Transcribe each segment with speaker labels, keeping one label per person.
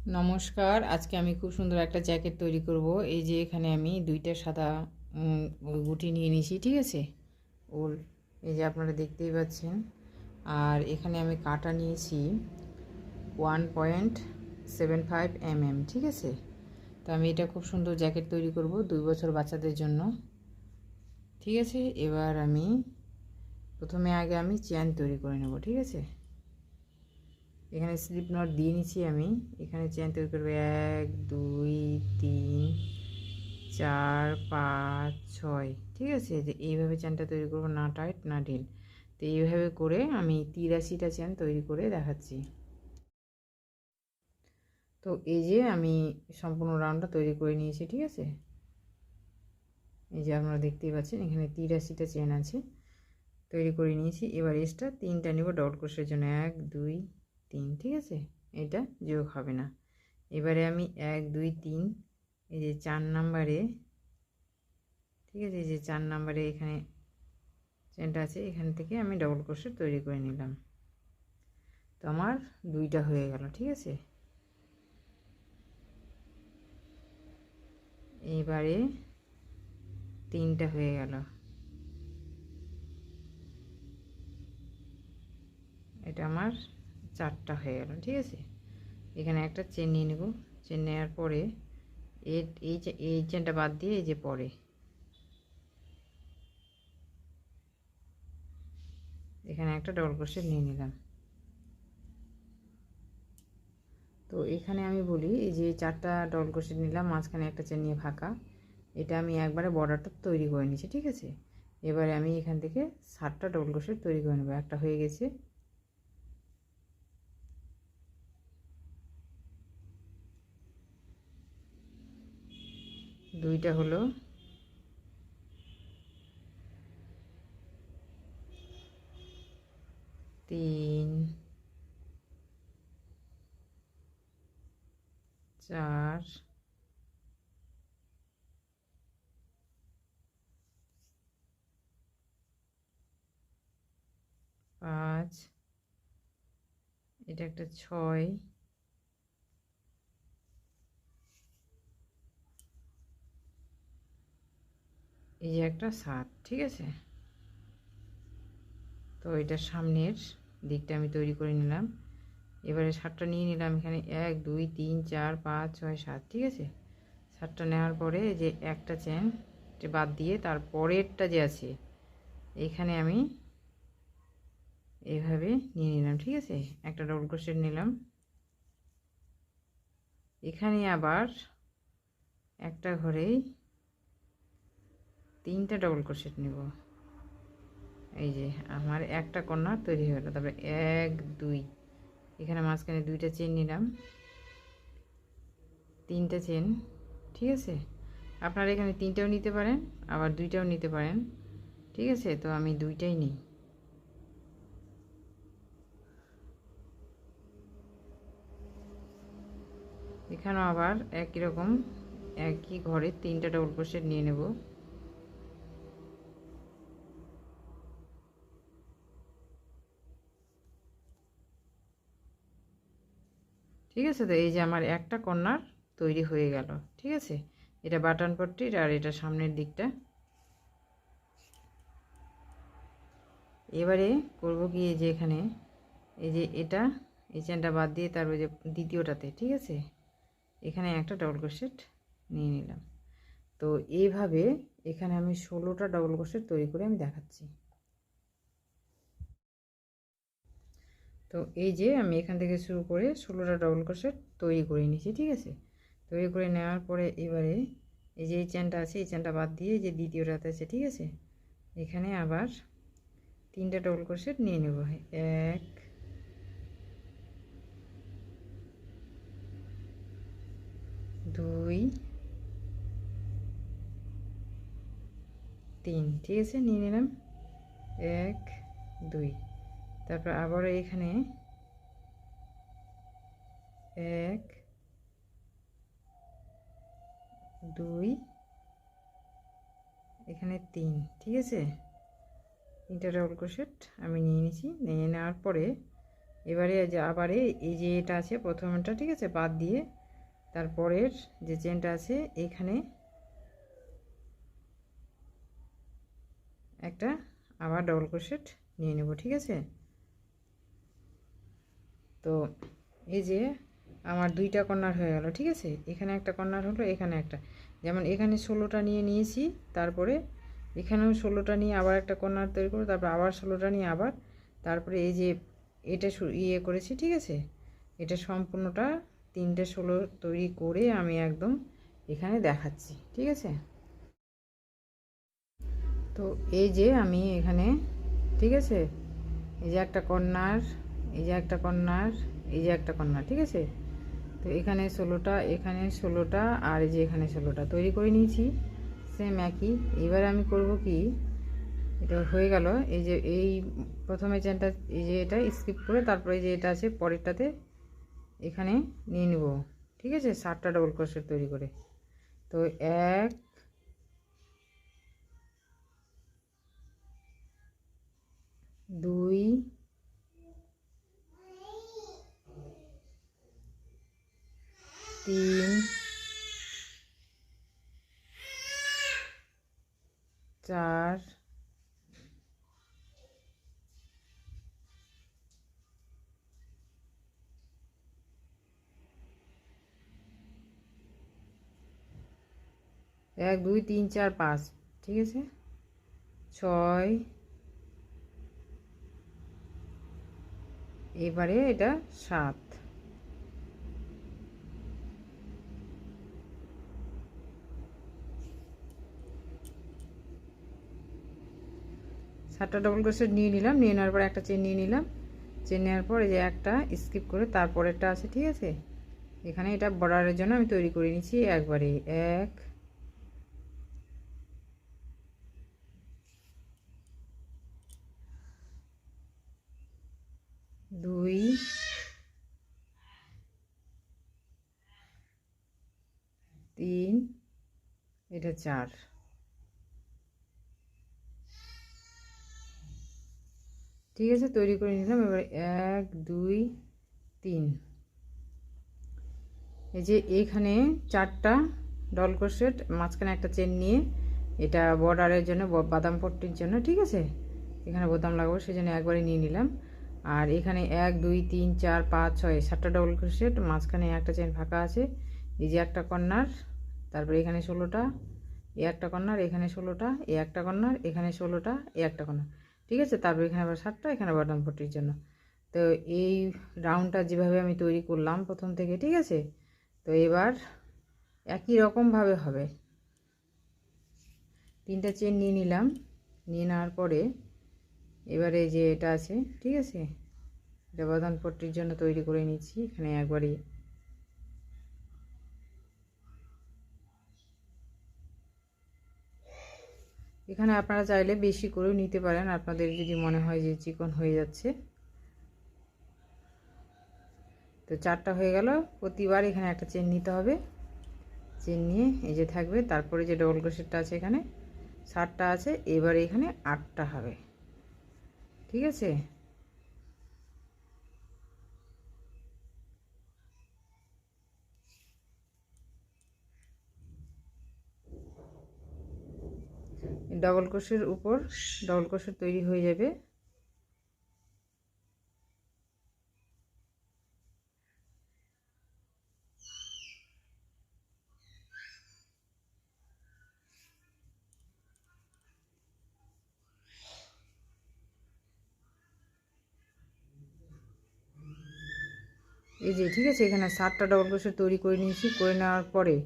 Speaker 1: নমস্কার। আজকে আমি খুব সুন্দর একটা জ্যাকেট তৈরি করব। এই যে এখানে আমি ২টা সাদা গুটি নিয়ে নিয়েছি, ঠিক আছে? উল, এই যে আপনারা দেখতেই পাচ্ছেন। আর এখানে আমি কাটা নিয়েছি 1.75 mm, ঠিক আছে? তো আমি এটা খুব সুন্দর জ্যাকেট তৈরি করব 2 বছর বাচ্চাদের জন্য, ঠিক আছে? এবার আমি প্রথমে আমি চেন তৈরি করে নেব, ঠিক আছে? এখানে স্লিপ নট দিয়ে নিচ্ছি আমি। এখানে চেন তৈরি করবো 1 2 3 4 5 6, ঠিক আছে? যে এইভাবে চেনটা তৈরি করবো, না টাইট না ঢিল। তো এইভাবে করে আমি 83টা চেন তৈরি করে দেখাচ্ছি। তো এই যে আমি সম্পূর্ণ রাউন্ডটা তৈরি করে নিয়েছি, ঠিক আছে? এই যে আপনারা দেখতেই পাচ্ছেন এখানে 83টা চেন আছে, তৈরি করে নিয়েছি। এবার এক্সট্রা 3টা নেব ডবল ক্রোশের জন্য, 1 2 3, ঠিক আছে? এটা যোগ হবে না। এবারে আমি 1 2 3, এই যে 4 নাম্বারে, ঠিক আছে? এই যে 4 নাম্বারে এখানে চেনটা আছে, এখান থেকে আমি ডবল ক্রোশেট তৈরি করে নিলাম। তো আমার 2টা হয়ে গেল, ঠিক আছে? এইবারে 3টা হয়ে গেল, এটা আমার 4টা হয়ে গেল, ঠিক আছে? এখানে একটা চেন নিয়ে নেব। চেন নেওয়ার পরে এই চেনটা বাদ দিয়ে এই যে পরে এখানে একটা ডবল ক্রোশেট নিয়ে নিলাম। তো এখানে আমি বলি, এই যে 4টা ডবল ক্রোশেট নিলাম, মাঝখানে একটা চেন নিয়ে ফাঁকা, এটা আমি একবারে বর্ডারটা তৈরি করে নিয়েছি, ঠিক আছে? এবারে আমি এখান থেকে 7টা ডবল ক্রোশেট তৈরি করে নেব। একটা হয়ে গেছে, দুইটা হলো, তিন, চার, পাঁচ, এটা একটা 6, এই যে একটা 7, ঠিক আছে? তো এটা সামনের দিকটা আমি তৈরি করে নিলাম। এবারে 7টা নিয়ে নিলাম এখানে, 1 2 3 4 5 6 7, ঠিক আছে? 7টা নেওয়ার পরে যে একটা চেন বাদ দিয়ে তার পরেরটা যে আছে এখানে আমি এইভাবে নিয়ে নিলাম, ঠিক আছে? একটা ডবল ক্রোশেট নিলাম। এখানে আবার একটা ঘরেই 3টা ডবল ক্রোশেট নেব। এই যে আমার একটা কর্নার তৈরি হয়ে গেল। তারপরে 1 2, এখানে মাঝখানে 2টা চেন নিলাম, 3টা চেন, ঠিক আছে? আপনারা এখানে 3টাও নিতে পারেন, আবার 2টাও নিতে পারেন, ঠিক আছে? তো আমি 2টাই নিই। এখানেও আবার একই রকম একই ঘরে 3টা ডবল ক্রোশেট নিয়ে নেব। ঠিক আছে? তো এই যে আমার একটা কর্নার তৈরি হয়ে গেল, ঠিক আছে? এটা বাটন পট্টির আর এটা সামনের দিকটা। এবারে করব কি, এই যে এখানে এই যে এটা এই চেনটা বাদ দিয়ে তারপরে যে দ্বিতীয়টাতে, ঠিক আছে? এখানে একটা ডবল ক্রোশেট নিয়ে নিলাম। তো এইভাবে এখানে আমি 16টা ডবল ক্রোশেট তৈরি করে আমি দেখাচ্ছি। তো এই যে আমি এখান থেকে শুরু করে 16টা ডবল ক্রোশেট তৈরি করে নিয়েছি, ঠিক আছে? তৈরি করে নেওয়ার পরে এবারে এই যে এই চেনটা আছে, এই চেনটা বাদ দিয়ে যে দ্বিতীয়টাতে আছে, ঠিক আছে? এখানে আবার 3টা ডবল ক্রোশেট নিয়ে নেব। 1 2 3, ঠিক আছে? নিয়ে নিলাম 1 2, তারপর আবারও এখানে 1 2, এখানে 3, ঠিক আছে? 3টা ডবল ক্রোশেট আমি নিয়ে নিয়েছি। নিয়ে নেওয়ার পরে এবারে যে আবার এই যে এটা আছে প্রথমটা, ঠিক আছে, বাদ দিয়ে তারপরের যে চেনটা আছে এখানে একটা আবার ডবল ক্রোশেট নিয়ে নেব, ঠিক আছে। তো এই যে আমার দুইটা কর্নার হয়ে গেল, ঠিক আছে। এখানে একটা কর্নার হলো, এখানে একটা, যেমন এখানে 16টা নিয়ে নিয়েছি, তারপরে এখানেও 16টা নিয়ে আবার একটা কর্নার তৈরি করব, তারপর আবার 16টা নিয়ে আবার, তারপরে এই যে এটা ইয়ে করেছি, ঠিক আছে। এটা সম্পূর্ণটা 3টে 16 তৈরি করে আমি একদম এখানে দেখাচ্ছি, ঠিক আছে। তো এই যে আমি এখানে, ঠিক আছে, এই যে একটা কর্নার, এই যে একটা কর্নার, এই যে একটা কর্নার, ঠিক আছে। তো এখানে 16টা, এখানে 16টা, আর এই যে এখানে 16টা তৈরি করে নিয়েছি সেম একই। এবার আমি করব কি, এটা হয়ে গেল, এই যে এই প্রথমে চেনটা, এই যে এটা স্কিপ করে তারপরে যে এটা আছে পরেরটাতে এখানে নিয়ে নেব, ঠিক আছে, 7টা ডবল ক্রোশেট তৈরি করে। তো 1 2 3 4 1 2 3 4 5, ঠিক আছে, 6, এবারে এটা 7। 7টা ডবল ক্রোশেট নিয়ে নিলাম, নিয়ে নেওয়ার পর একটা চেন নিয়ে নিলাম, চেন নেওয়ার পর এই যে একটা স্কিপ করে তারপরেরটা আছে, ঠিক আছে। এখানে এটা বর্ডারের জন্য আমি তৈরি করে নিচ্ছি একবারে, 1 2 3, এটা 4, ঠিক আছে, তৈরি করে নিলাম। এবার 1 2 3, এই যে এইখানে 4টা ডবল ক্রোশেট, মাঝখানে একটা চেন নিয়ে এটা বর্ডারের জন্য, বাদাম পট্টির জন্য, ঠিক আছে, এখানে বোতাম লাগাবো সেই জন্য একবারে নিয়ে নিলাম। আর এখানে 1 2 3 4 5 6 7টা ডবল ক্রোশেট, মাঝখানে একটা চেন ফাঁকা আছে, এই যে একটা কর্নার, তারপরে এখানে 16টা, এই একটা কর্নার, এখানে 16টা, এই একটা কর্নার, এখানে 16টা, এই একটা কর্নার, ঠিক আছে। তারপর এখানে আবার 7টা, এখানে বাদাম পট্টির জন্য। তো এই রাউন্ডটা যেভাবে আমি তৈরি করলাম প্রথম থেকে, ঠিক আছে। তো এবার একই রকমভাবে হবে, 3টা চেন নিয়ে নিলাম, নিয়ে নেওয়ার পরে এবারে যে এটা আছে, ঠিক আছে, এটা বাঁধন পট্টির জন্য তৈরি করে নিচ্ছি এখানে একবারই। এখানে আপনারা চাইলে বেশি করেও নিতে পারেন, আপনাদের যদি মনে হয় যে চিকন হয়ে যাচ্ছে। তো 4টা হয়ে গেল, প্রতিবার এখানে একটা চেন নিতে হবে, চেন নিয়ে এই যে থাকবে, তারপরে যে ডবল ক্রোশেটটা আছে এখানে 7টা আছে, এবারে এখানে 8টা হবে, ঠিক আছে। ডবল ক্রোশের উপর ডবল ক্রোশেট তৈরি হয়ে যাবে। এই যে, ঠিক আছে, এখানে 7টা ডবল ক্রোশেট তৈরি করে নিয়েছি, করে নেওয়ার পরে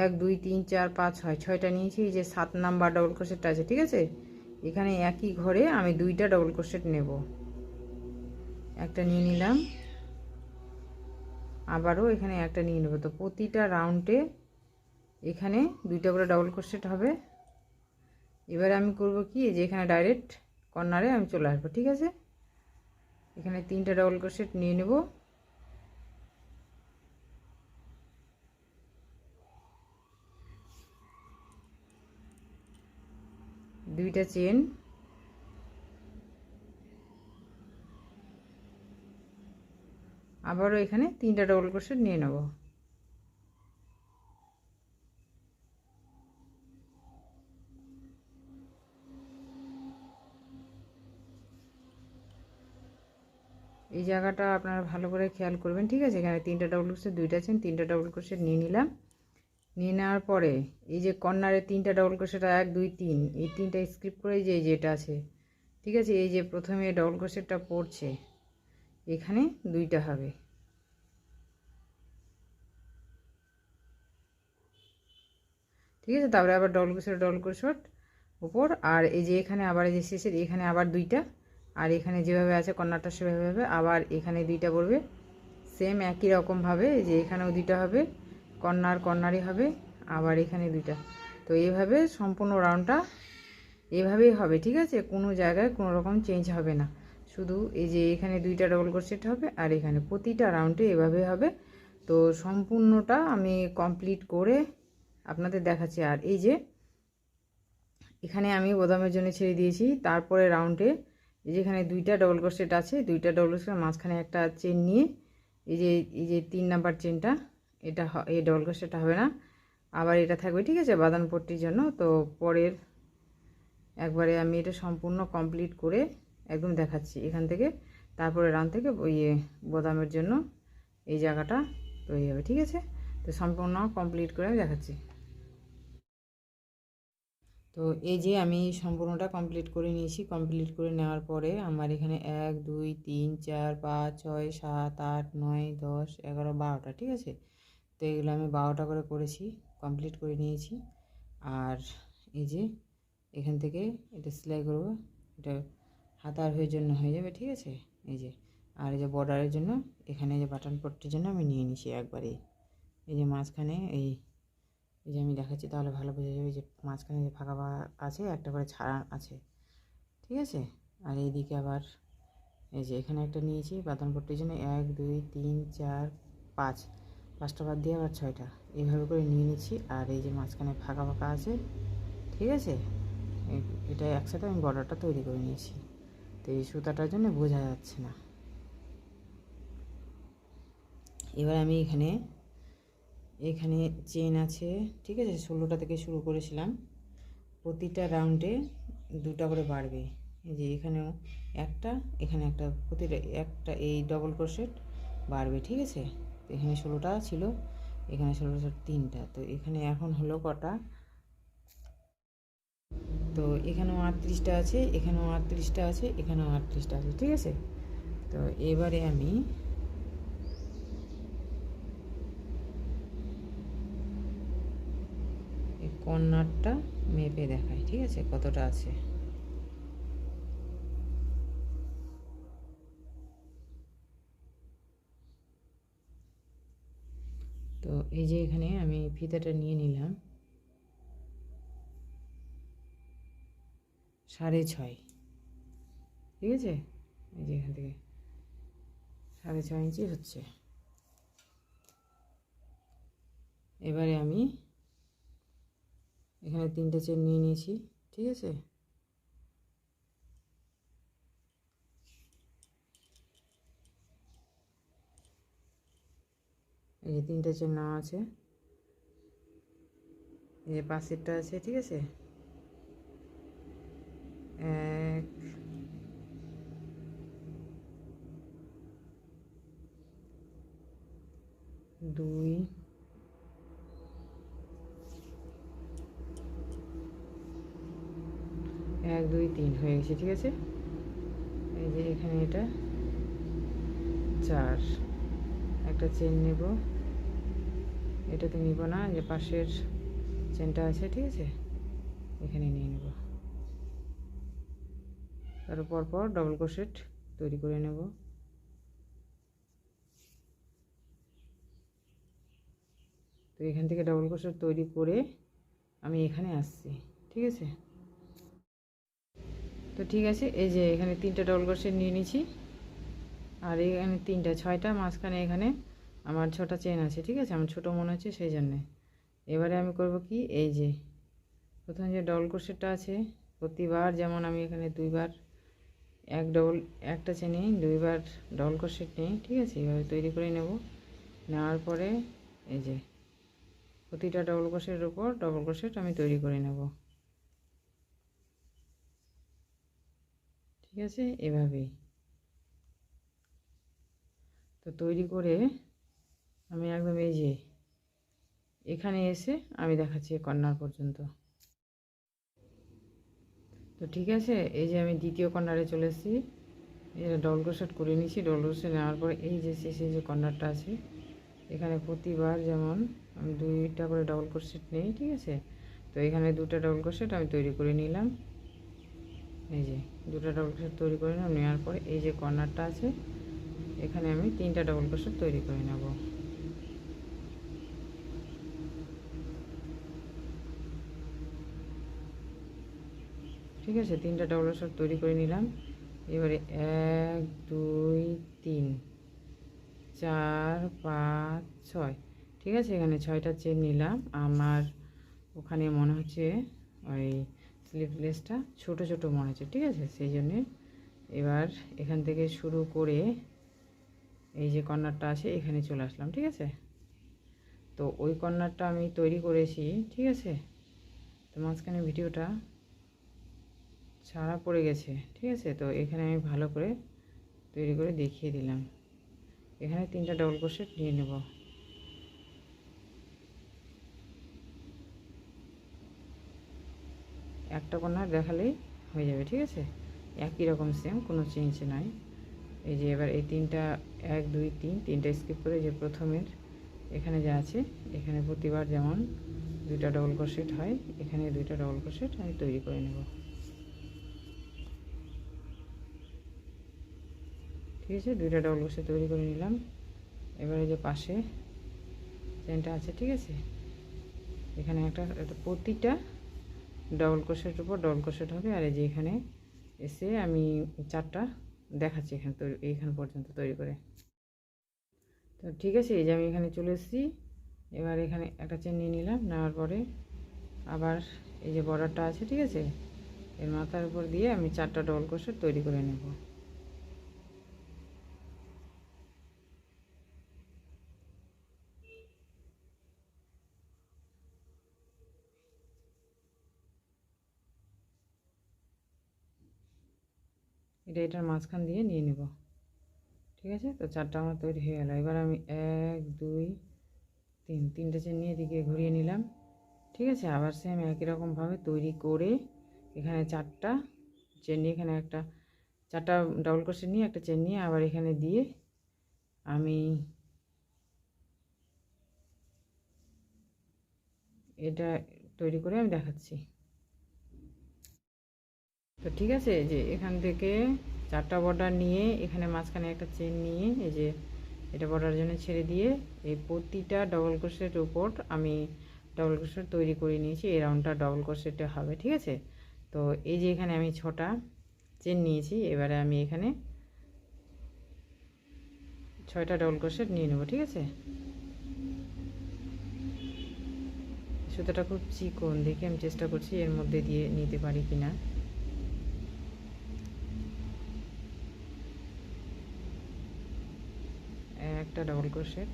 Speaker 1: 1 2 3 4 5 6 6টা নিয়েছি, এই যে 7 নাম্বার ডবল ক্রোশেটটা আছে, ঠিক আছে, এখানে একই ঘরে আমি 2টা ডবল ক্রোশেট নেব, একটা নিয়ে নিলাম, আবারও এখানে একটা নিয়ে নেব। তো প্রতিটা রাউন্ডে এখানে 2টা করে ডবল ক্রোশেট হবে। এবারে আমি করব কি, যে এখানে ডাইরেক্ট কর্নারে আমি চলে আসবো, ঠিক আছে। এখানে 3টা ডবল ক্রোশেট নিয়ে নেব, দুইটা চেন, আবারও এখানে 3টা ডবল ক্রোশেট নিয়ে নেব। এই জায়গাটা আপনারা ভালো করে খেয়াল করবেন, ঠিক আছে। এখানে 3টা ডবল ক্রোশেট, 2টা চেন, 3টা ডবল ক্রোশেট নিয়ে নিলাম। নিয়ে নেওয়ার পরে এই যে কর্নারে 3টা ডবল ক্রোশেট 1 2 3, এই 3টা স্কিপ করে যে যেটা আছে, ঠিক আছে। এই যে প্রথমে ডবল ক্রোশেটটা পড়ছে, এখানে 2টা হবে, ঠিক আছে। তারপরে আবার ডবল ক্রোশেট উপর, আর এই যে এখানে আবার এই যে শেষের এখানে আবার 2টা, আর এখানে যেভাবে আছে কর্নারটা সেভাবে হবে, আবার এখানে 2টা পড়বে সেম একই রকমভাবে, যে এখানেও 2টা হবে, কর্নারই হবে, আবার এখানে 2টা। তো এইভাবে সম্পূর্ণ রাউন্ডটা এভাবেই হবে, ঠিক আছে। কোনো জায়গায় কোনো রকম চেঞ্জ হবে না, শুধু এই যে এখানে 2টা ডবল ক্রোশেট হবে, আর এখানে প্রতিটা রাউন্ডে এভাবে হবে। তো সম্পূর্ণটা আমি কমপ্লিট করে আপনাদের দেখাচ্ছি। আর এই যে এখানে আমি বোতামের জন্য ছেড়ে দিয়েছি, তারপরে রাউন্ডে এই যে এখানে 2টা ডবল ক্রোশেট আছে, 2টা ডবল ক্রোশেট মাঝখানে একটা চেন নিয়ে এই যে 3 নাম্বার চেনটা, এটা এই ডবল ক্রোশেটটা হবে না, আবার এটা থাকবে, ঠিক আছে, বাঁধানো পট্টির জন্য। তো পরের একবারে আমি এটা সম্পূর্ণ কমপ্লিট করে একদম দেখাচ্ছি এখান থেকে, তারপরে রাউন্ড থেকে ওই বোতামের জন্য এই জায়গাটা তৈরি হবে, ঠিক আছে। তো সম্পূর্ণ কমপ্লিট করে আমি দেখাচ্ছি। তো এই যে আমি সম্পূর্ণটা কমপ্লিট করে নিয়েছি। কমপ্লিট করে নেওয়ার পরে আমার এখানে 1 2 3 4 5 6 7 8 9 10 11 12টা, ঠিক আছে। তো এগুলো আমি 12টা করে করেছি, কমপ্লিট করে নিয়েছি। আর এই যে এখান থেকে এটা সেলাই করব, এটা হাতার হয়ে জন্য হয়ে যাবে, ঠিক আছে। এই যে আর এই যে বর্ডারের জন্য এখানে যে বাটন পট্টির জন্য আমি নিয়ে নিয়েছি একবারে, এই যে মাঝখানে এই যে আমি দেখাচ্ছি, তাহলে ভালো বোঝা যাবে যে মাঝখানে যে ফাঁকা আছে, একটা করে ছাড়া আছে, ঠিক আছে। আর এইদিকে আবার এই যে এখানে একটা নিয়েছি বাটন পট্টির জন্য, 1 2 3 4 5, 5টা বাদ দিয়ে আবার 6টা, এইভাবে করে নিয়ে নিচ্ছি। আর এই যে মাঝখানে ফাঁকা আছে, ঠিক আছে, এটা একসাথে আমি বর্ডারটা তৈরি করে নিয়েছি। তো এই সুতাটার জন্য বোঝা যাচ্ছে না। এবার আমি এখানে চেন আছে, ঠিক আছে, 16টা থেকে শুরু করেছিলাম। প্রতিটা রাউন্ডে 2টা করে বাড়বে, এই যে এখানেও একটা, এখানে একটা, প্রতিটা একটা এই ডবল ক্রোশেট বাড়বে, ঠিক আছে। এখানে 16টা ছিল, এখানে 16টা 3টা, তো এখানে এখন হলো কটা, তো এখানেও 38টা আছে, এখানেও 38টা আছে, এখানেও 38টা আছে, ঠিক আছে। তো এবারে আমি এই কর্নারটা মেপে দেখাই, ঠিক আছে, কতটা আছে। তো এই যে এখানে আমি ফিতাটা নিয়ে নিলাম 6.5, ঠিক আছে। এই যে এখান থেকে 6.5 ইঞ্চি হচ্ছে। এবারে আমি এখানে 3টে চেন নিয়ে নিয়েছি, ঠিক আছে। এই যে 3টে চেন নেওয়া আছে, এই যে পাশেরটা আছে, ঠিক আছে। 1 2 1 2 3 হয়ে গেছে, ঠিক আছে। এই যে এখানে এটা 4, একটা চেন নেব, এটাতে নিব না, যে পাশের চেনটা আছে, ঠিক আছে, এখানে নিয়ে নেব। তার পর ডবল ক্রোশেট তৈরি করে নেব। তো এখান থেকে ডবল ক্রোশেট তৈরি করে আমি এখানে আসছি, ঠিক আছে। তো ঠিক আছে, এই যে এখানে 3টা ডবল ক্রোশেট নিয়ে নিয়েছি, আর এখানে 3টা 6টা, মাঝখানে এখানে আমার 6টা চেন আছে, ঠিক আছে। আমার ছোটো মনে হচ্ছে সেই জন্যে। এবারে আমি করব কি, এই যে প্রথমে যে ডবল ক্রোশেটটা আছে, প্রতিবার যেমন আমি এখানে 2বার একটা চেনে দুইবার ডবল ক্রোশেট নিয়ে, ঠিক আছে, এইভাবে তৈরি করে নেব। নেওয়ার পরে এই যে প্রতিটা ডবল ক্রোশেটের উপর ডবল ক্রোশেট আমি তৈরি করে নেব, ঠিক আছে, এভাবেই। তো তৈরি করে আমি একদম এই যে এখানে এসে আমি দেখাচ্ছি কর্নার পর্যন্ত। তো ঠিক আছে, এই যে আমি দ্বিতীয় কর্নারে চলে এসেছি, এটা ডবল ক্রোশেট করে নিয়েছি। ডবল ক্রোশেট নেওয়ার পরে এই যে শেষে যে কর্নারটা আছে, এখানে প্রতিবার যেমন আমি দুইটা করে ডবল ক্রোশেট নেই, ঠিক আছে। তো এখানে দুটো ডবল ক্রোশেট আমি তৈরি করে নিলাম, এই যে দুটো ডবল ক্রোশেট তৈরি করে নিলাম। নেওয়ার পরে এই যে কর্নারটা আছে, এখানে আমি তিনটা ডবল ক্রোশেট তৈরি করে নেব, ঠিক আছে। তিনটা ডবল ক্রোশেট তৈরি করে নিলাম। এবারে 1 2 3 4 5 6, ঠিক আছে। এখানে 6টা চেন নিলাম। আমার ওখানে মনে হচ্ছে ওই স্লিভলেসটা ছোট ছোট মনে হচ্ছে, ঠিক আছে, সেই জন্যে এবার এখান থেকে শুরু করে এই যে কর্নারটা আছে এখানে চলে আসলাম, ঠিক আছে। তো ওই কর্নারটা আমি তৈরি করেছি, ঠিক আছে। তো মাঝখানে ভিডিওটা ছাড়া পড়ে গেছে, ঠিক আছে। তো এখানে আমি ভালো করে তৈরি করে দেখিয়ে দিলাম। এখানে তিনটা ডবল ক্রোশেট নিয়ে নেব, একটা কর্নার দেখালেই হয়ে যাবে, ঠিক আছে। একই রকম সেম, কোনো চেঞ্জ নাই। এই যে এবার এই তিনটা 1 2 3 তিনটা স্কিপ করে যে প্রথমের এখানে যা আছে, এখানে প্রতিবার যেমন দুইটা ডবল ক্রোশেট হয়, এখানে দুইটা ডবল ক্রোশেট আমি তৈরি করে নেব, ঠিক আছে। দুইটা ডবল ক্রোশেট তৈরি করে নিলাম। এবারে যে পাশে চেনটা আছে, ঠিক আছে, এখানে একটা প্রতিটা ডবল ক্রোশেটের উপর ডবল ক্রোশেট হবে। আর এই যে এখানে এসে আমি 4টা দেখাচ্ছি এখানে এইখান পর্যন্ত তৈরি করে। তো ঠিক আছে, এই যে আমি এখানে চলে এসেছি। এবার এখানে একটা চেন নিয়ে নিলাম। নেওয়ার পরে আবার এই যে বর্ডারটা আছে, ঠিক আছে, এর মাথার উপর দিয়ে আমি 4টা ডবল ক্রোশেট তৈরি করে নেব। এটার মাঝখান দিয়ে নিয়ে নেব, ঠিক আছে। তো 4টা আমার তৈরি হয়ে গেল। এবার আমি 1 2 3 তিনটে চেন নিয়ে এদিকে ঘুরিয়ে নিলাম, ঠিক আছে। আবার সেম একই রকমভাবে তৈরি করে এখানে 4টা চেন নিয়ে এখানে একটা 4টা ডবল ক্রোশেট নিয়ে একটা চেন নিয়ে আবার এখানে দিয়ে আমি এটা তৈরি করে আমি দেখাচ্ছি। তো ঠিক আছে, যে এখান থেকে 4টা বর্ডার নিয়ে এখানে মাঝখানে একটা চেন নিয়ে এই যে এটা বর্ডার জন্য ছেড়ে দিয়ে এই প্রতিটা ডবল ক্রোশেটের উপর আমি ডবল ক্রোশেট তৈরি করে নিয়েছি। এই রাউন্ডটা ডবল ক্রোশেটে হবে, ঠিক আছে। তো এই যে এখানে আমি 6টা চেন নিয়েছি। এবারে আমি এখানে 6টা ডবল ক্রোশেট নিয়ে নেব, ঠিক আছে। সুতোটা খুব চিকন দেখে আমি চেষ্টা করছি এর মধ্যে দিয়ে নিতে পারি কিনা। একটা ডবল ক্রোশেট,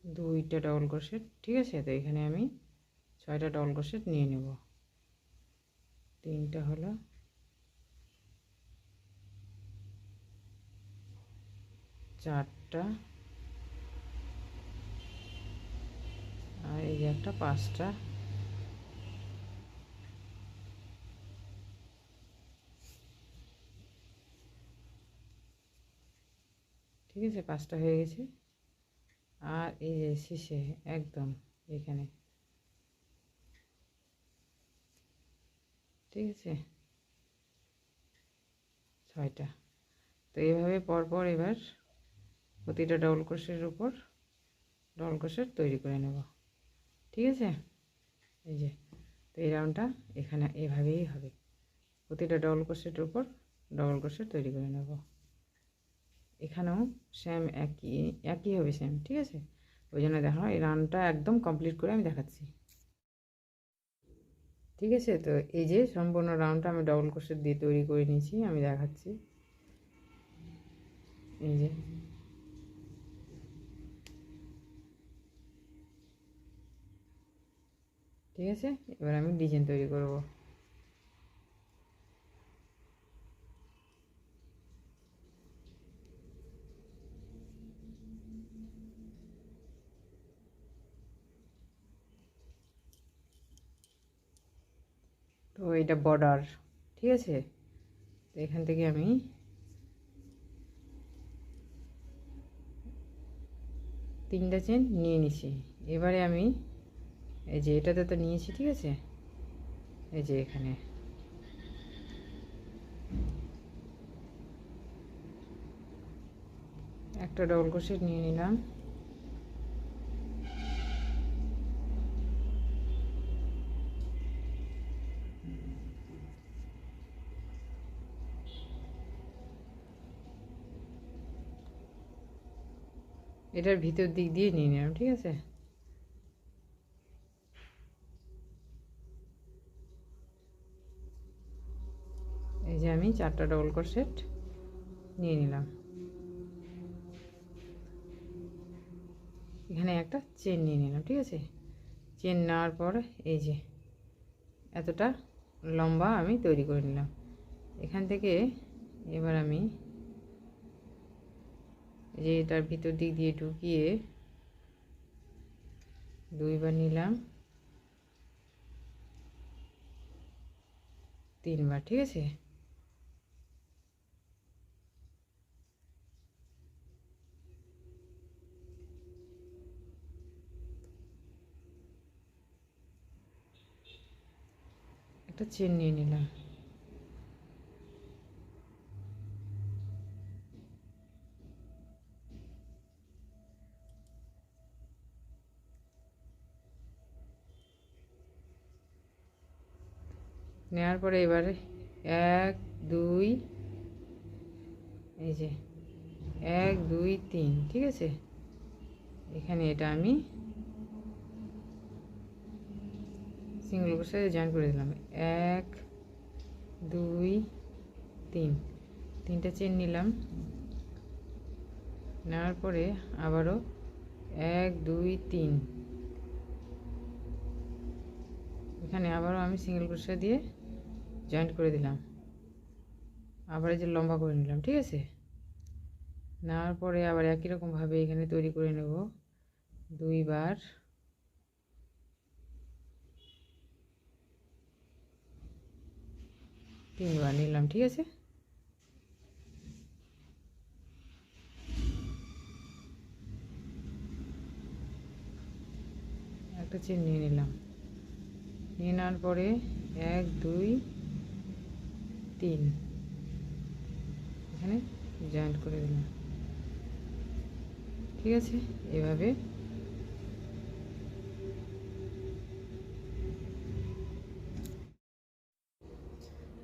Speaker 1: দুইটা ডবল ক্রোশেট, ঠিক আছে। তো এখানে আমি 6টা ডবল ক্রোশেট নিয়ে নেব। 3টা হলো, 4টা, আর এই যে একটা 5টা, ঠিক আছে। 5টা হয়ে গেছে। আর এই যে শেষে একদম এখানে, ঠিক আছে, 6টা। তো এইভাবে পরপর এবার প্রতিটা ডবল ক্রোশেটের উপর ডবল ক্রোশেট তৈরি করে নেব, ঠিক আছে। এই যে তো এই রাউন্ডটা এখানে এভাবেই হবে, প্রতিটা ডবল ক্রোশেটের উপর ডবল ক্রোশেট তৈরি করে নেব। এখানেও সেম একই হবে সেম, ঠিক আছে। ওই জন্য দেখো এই রাউন্ডটা একদম কমপ্লিট করে আমি দেখাচ্ছি, ঠিক আছে। তো এই যে সম্পূর্ণ রাউন্ডটা আমি ডবল ক্রোশেট দিয়ে তৈরি করে নিয়েছি, আমি দেখাচ্ছি। এই যে ঠিক আছে, এবার আমি ডিজাইন তৈরি করব। তো এটা বর্ডার, ঠিক আছে। তো এখান থেকে আমি তিনটা চেন নিয়ে নিছি। এবারে আমি এই যে এটাতে তো নিয়েছি, ঠিক আছে। এই যে এখানে একটা ডবল ক্রোশেট নিয়ে নিলাম, এটার ভিতর দিক দিয়ে নিয়ে নিলাম, ঠিক আছে। এই যে আমি চারটা ডবল ক্রোশেট নিয়ে নিলাম, এখানে একটা চেন নিয়ে নিলাম, ঠিক আছে। চেন নেওয়ার পর এই যে এতটা লম্বা আমি তৈরি করে নিলাম। এখান থেকে এবার আমি যে এটার ভিতর দিক দিয়ে ঢুকিয়ে দুইবার নিলাম, তিনবার, ঠিক আছে। একটা চেন নিয়ে নিলাম, নেওয়ার পরে এবারে 1 2 এই যে 1 2 3, ঠিক আছে। এখানে এটা আমি সিঙ্গেল ক্রোশেটে জয়েন করে দিলাম, 1 2 3, তিনটা চেন নিলাম। নেওয়ার পরে আবারও 1 2 3, এখানে আবারও আমি সিঙ্গেল ক্রোশেট দিয়ে জয়েন্ট করে দিলাম, আবার এই যে লম্বা করে নিলাম, ঠিক আছে। নেওয়ার পরে আবার একই রকমভাবে এখানে তৈরি করে নেব দুইবার, তিনবার নিলাম, ঠিক আছে। একটা চেন নিয়ে নিলাম, নিয়ে নেওয়ার পরে 1 2 3 এখানে জয়েন্ট করে দিলাম, ঠিক আছে। এভাবে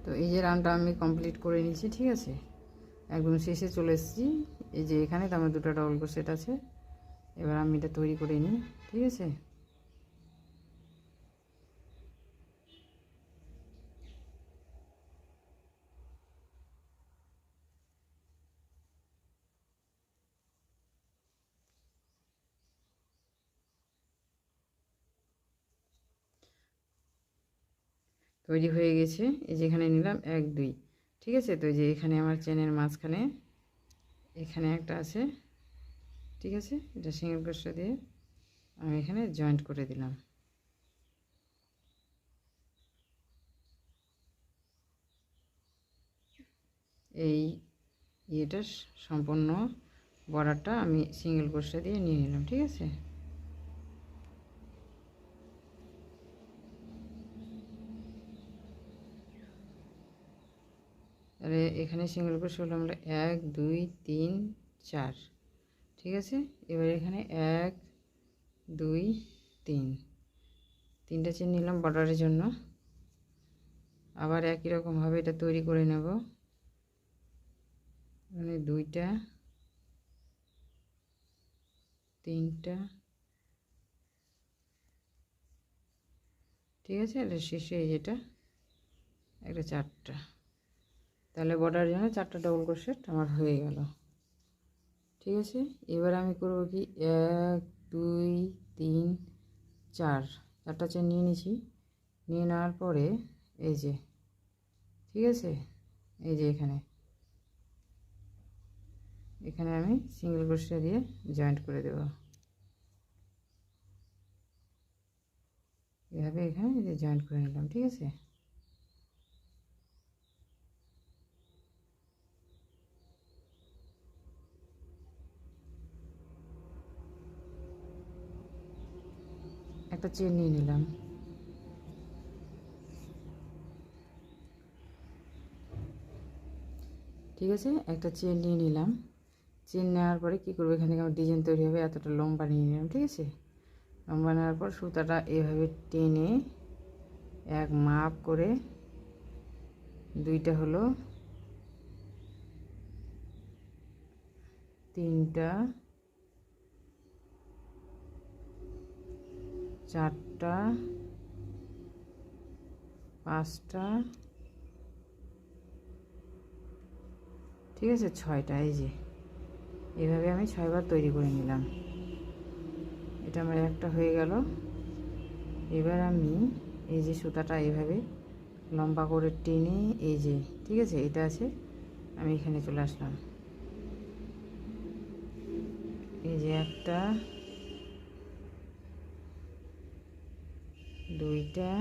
Speaker 1: তো এই যে রাউন্ডটা আমি কমপ্লিট করে নিয়েছি, ঠিক আছে। একদম শেষে চলে এসেছি। এই যে এখানে তো আমার দুটো ডবল ক্রোশেট আছে, এবার আমি এটা তৈরি করে নিই, ঠিক আছে। তৈরি হয়ে গেছে। এই যে এখানে নিলাম 1 2, ঠিক আছে। তো এই যে এখানে আমার চেনের মাঝখানে এখানে একটা আছে, ঠিক আছে। এটা সিঙ্গেল ক্রোশেট দিয়ে আমি এখানে জয়েন্ট করে দিলাম। এই ইয়েটা সম্পূর্ণ বর্ডারটা আমি সিঙ্গেল ক্রোশেট দিয়ে নিয়ে নিলাম, ঠিক আছে। তাহলে এখানে সিঙ্গেল ক্রোশেট হলো আমরা 1 2 3 4, ঠিক আছে। এবার এখানে 1 2 3, তিনটা চেন নিলাম বর্ডারের জন্য। আবার একই রকমভাবে এটা তৈরি করে নেব, মানে দুইটা তিনটা, ঠিক আছে। এটা শেষে এই যেটা একটা চারটা, তাহলে বর্ডার জন্য চারটা ডবল ক্রোশেট আমার হয়ে গেল, ঠিক আছে। এবার আমি করব কি 1 2 3 4, চারটা চেন নিয়ে নিয়েছি। নিয়ে নেওয়ার পরে এই যে, ঠিক আছে, এই যে এখানে এখানে আমি সিঙ্গেল ক্রোশেট দিয়ে জয়েন্ট করে দেব, এভাবে এখানে যে জয়েন্ট করে নিলাম, ঠিক আছে। একটা চেন নিয়ে নিলাম, ঠিক আছে। একটা চেন নিয়ে নিলাম। চেন নেওয়ার পরে কী করবো, এখানে আমার ডিজাইন তৈরি হবে, এতটা লম্বা নিয়ে নিলাম, ঠিক আছে। লম্বা নেওয়ার পর সুতাটা এভাবে টেনে এক মাপ করে, দুইটা হলো, তিনটা, চারটা, পাঁচটা, ঠিক আছে, ছয়টা। এই যে এভাবে আমি 6বার তৈরি করে নিলাম। এটা আমার একটা হয়ে গেল। এবার আমি এই যে সুতাটা এভাবে লম্বা করে টেনে, এই যে, ঠিক আছে, এটা আছে, আমি এখানে চলে আসলাম। এই যে একটা, দুইটা,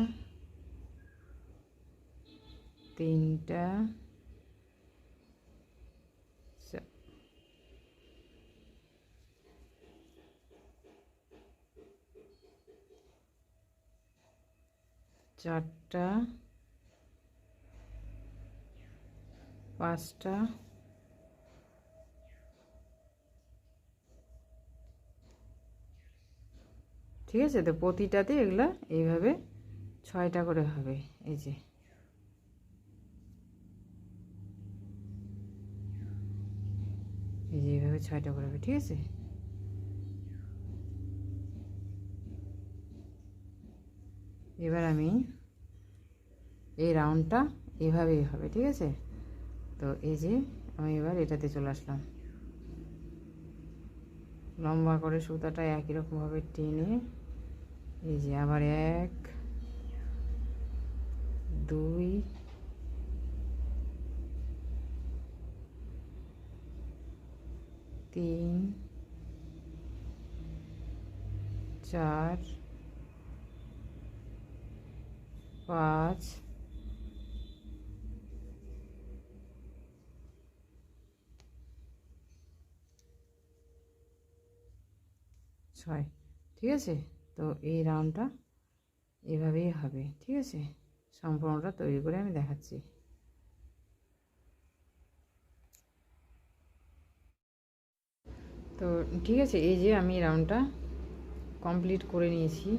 Speaker 1: তিনটা, চারটা, পাঁচটা, ঠিক আছে। তো প্রতিটাতে এগুলা এইভাবে 6টা করে হবে, এই যে, এই যে এইভাবে 6টা করে হবে, ঠিক আছে। এবার আমি এই রাউন্ডটা এভাবেই হবে, ঠিক আছে। তো এই যে আমি এবার এটাতে চলে আসলাম, লম্বা করে সুতাটা একই রকমভাবে টেনে, এই যে আবার 1 2 3 4 5 6, ঠিক আছে। তো এই রাউন্ডটা এভাবেই হবে, ঠিক আছে। সম্পূর্ণটা তৈরি করে আমি দেখাচ্ছি। তো ঠিক আছে, এই যে আমি রাউন্ডটা কমপ্লিট করে নিয়েছি,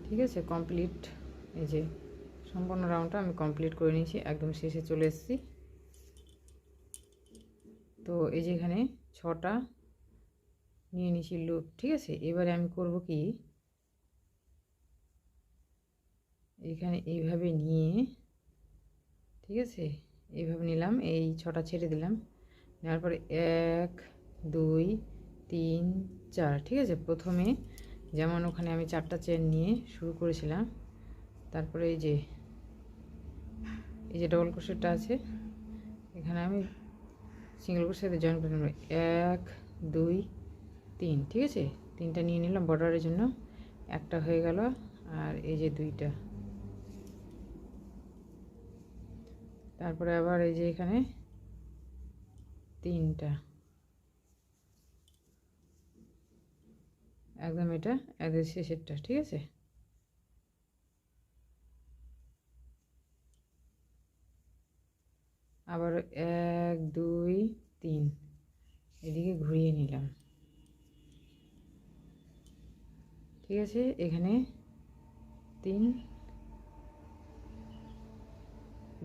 Speaker 1: ঠিক আছে, কমপ্লিট। এই যে সম্পূর্ণ রাউন্ডটা আমি কমপ্লিট করে নিয়েছি, একদম শেষে চলে এসেছি। তো এই যে এখানে 6টা নিয়ে নিয়েছি লুপ, ঠিক আছে। এবারে আমি করব কি, এখানে এইভাবে নিয়ে, ঠিক আছে, এইভাবে নিলাম, এই 6টা ছেড়ে দিলাম, নেওয়ার পরে 1 2 3 4, ঠিক আছে। প্রথমে যেমন ওখানে আমি 4টা চেন নিয়ে শুরু করেছিলাম, তারপরে এই যে ডবল ক্রোশেটটা আছে, এখানে আমি সিঙ্গেল ক্রোশেটে জয়েন করে নেব, 1 2 3, ঠিক আছে। 3টা নিয়ে নিলাম বর্ডারের জন্য, একটা হয়ে গেল, আর এই যে 2টা, তারপরে আবার এই যে এখানে 3টা, একদম এটা একদম শেষেরটা, ঠিক আছে। আবার 1 2 3 এদিকে ঘুরিয়ে নিলাম, ঠিক আছে। এখানে 3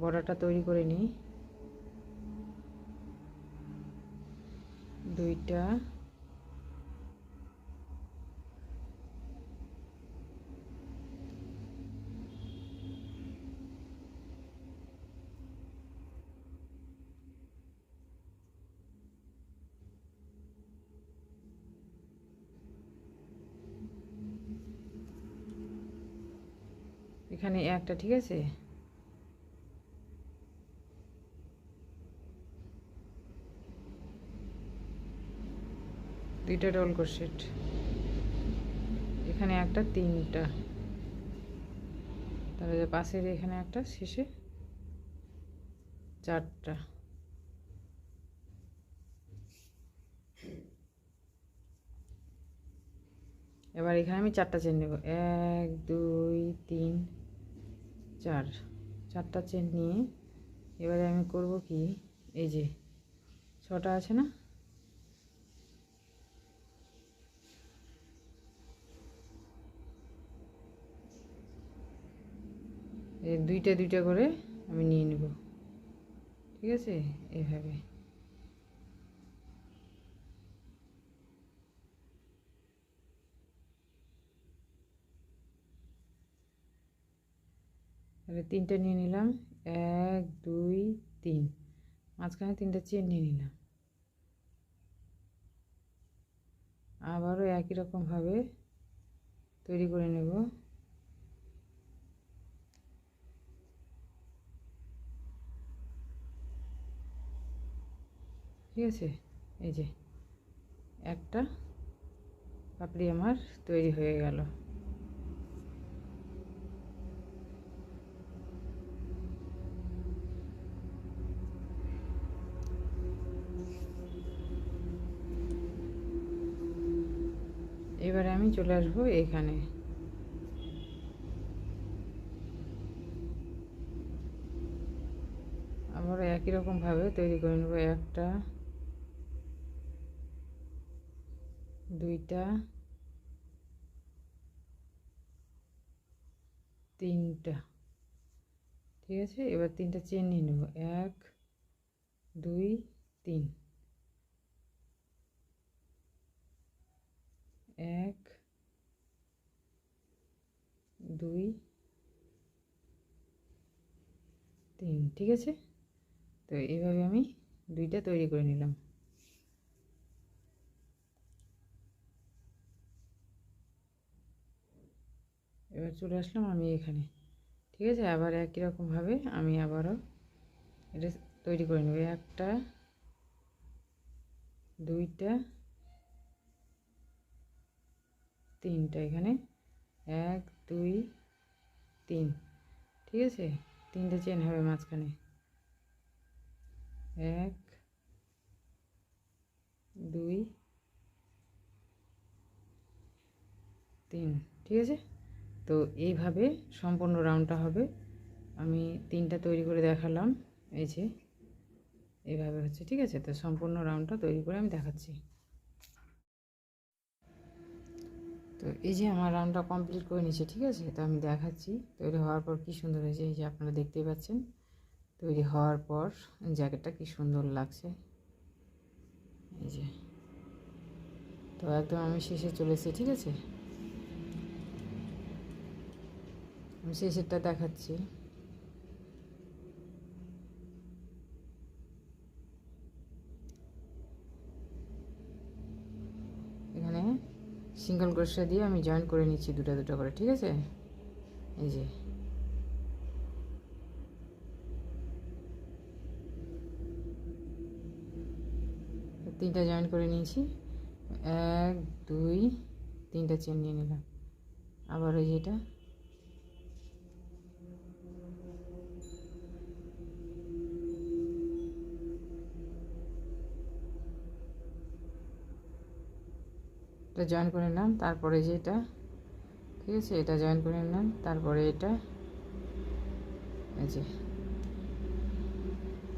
Speaker 1: বর্ডারটা তৈরি করে নিই, 2টা, এখানে একটা, ঠিক আছে, দুইটা ডবল ক্রোশেট, এখানে একটা, তিনটা, তারপরে পাশের এখানে একটা, শেষে চারটা। এবার এখানে আমি চারটা চেন নেব, 1 2 3 4, চারটা চেন নিয়ে এবারে আমি করব কি, এই যে 6টা আছে না, এই দুইটা দুইটা করে আমি নিয়ে নেব, ঠিক আছে, এইভাবে। তাহলে তিনটা নিয়ে নিলাম, 1 2 3, মাঝখানে তিনটা চেন নিয়ে নিলাম। আবারও একই রকমভাবে তৈরি করে নেব। ঠিক আছে, এই যে একটা পাপড়ি আমার তৈরি হয়ে গেল। এবারে আমি চলে আসবো এখানে, আবার একই রকমভাবে তৈরি করে নেব, একটা, দুইটা, তিনটা, ঠিক আছে। এবার তিনটা চেন নিয়ে নেব, 1 2 3, 1 2 3, ঠিক আছে। তো এইভাবে আমি দুইটা তৈরি করে নিলাম। এবার চলে আসলাম আমি এখানে, ঠিক আছে। আবার একই রকমভাবে আমি আবারও এটা তৈরি করে নেব, একটা, দুইটা, তিনটা, এখানে 1 2 3, ঠিক আছে। তিনটা চেন হবে মাঝখানে, 1 2 3, ঠিক আছে। তো এইভাবে সম্পূর্ণ রাউন্ডটা হবে। আমি তিনটা তৈরি করে দেখালাম, এই যে এইভাবে হচ্ছে, ঠিক আছে। তো সম্পূর্ণ রাউন্ডটা তৈরি করে আমি দেখাচ্ছি। তো এই যে আমার রাউন্ডটা কমপ্লিট করে নিচ্ছে, ঠিক আছে। তো আমি দেখাচ্ছি তৈরি হওয়ার পর কী সুন্দর হয়েছে। এই যে আপনারা দেখতেই পাচ্ছেন তৈরি হওয়ার পর জ্যাকেটটা কী সুন্দর লাগছে, এই যে। তো একদম আমি শেষে চলে এসেছি, ঠিক আছে। আমি শেষেরটা দেখাচ্ছি। এখানে সিঙ্গেল ক্রোশা দিয়ে আমি জয়েন করে নিচ্ছি দুটো দুটো করে, ঠিক আছে। এই যে তিনটা জয়েন করে নিয়েছি, 1 2 তিনটা চেন নিয়ে নিলাম। আবার ওই যেটা এটা জয়েন করে নিলাম, তারপরে যেটা, ঠিক আছে, এটা জয়েন করে নিলাম, তারপরে এটা, এই যে,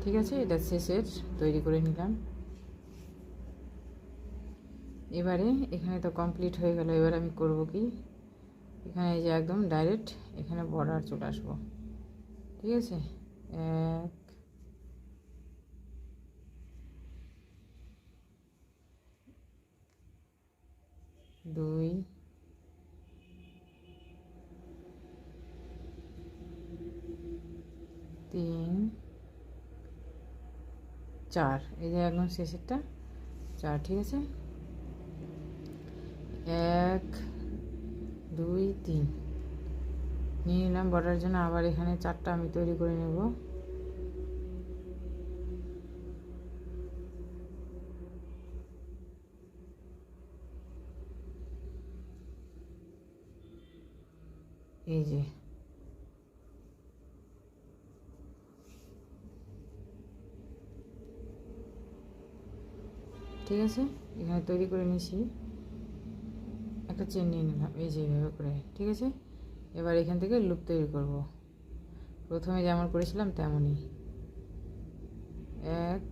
Speaker 1: ঠিক আছে। এটা শেষের তৈরি করে নিলাম। এবারে এখানে তো কমপ্লিট হয়ে গেল। এবার আমি করব কি, এখানে এই যে একদম ডাইরেক্ট এখানে বর্ডার চলে আসবো, ঠিক আছে। 1 2 3 4, এই যে একদম শেষেরটা 4, ঠিক আছে। 1 2 3, নিয়ে নিলাম বর্ডারের জন্য। আবার এখানে 4টা আমি তৈরি করে নেব। এই যে ঠিক আছে, এখানে তৈরি করে নিয়েছি। একটা চেন নিয়ে নিলাম এই যে এইভাবে করে, ঠিক আছে। এবার এখান থেকে লুপ তৈরি করব, প্রথমে যেমন করেছিলাম তেমনই। 1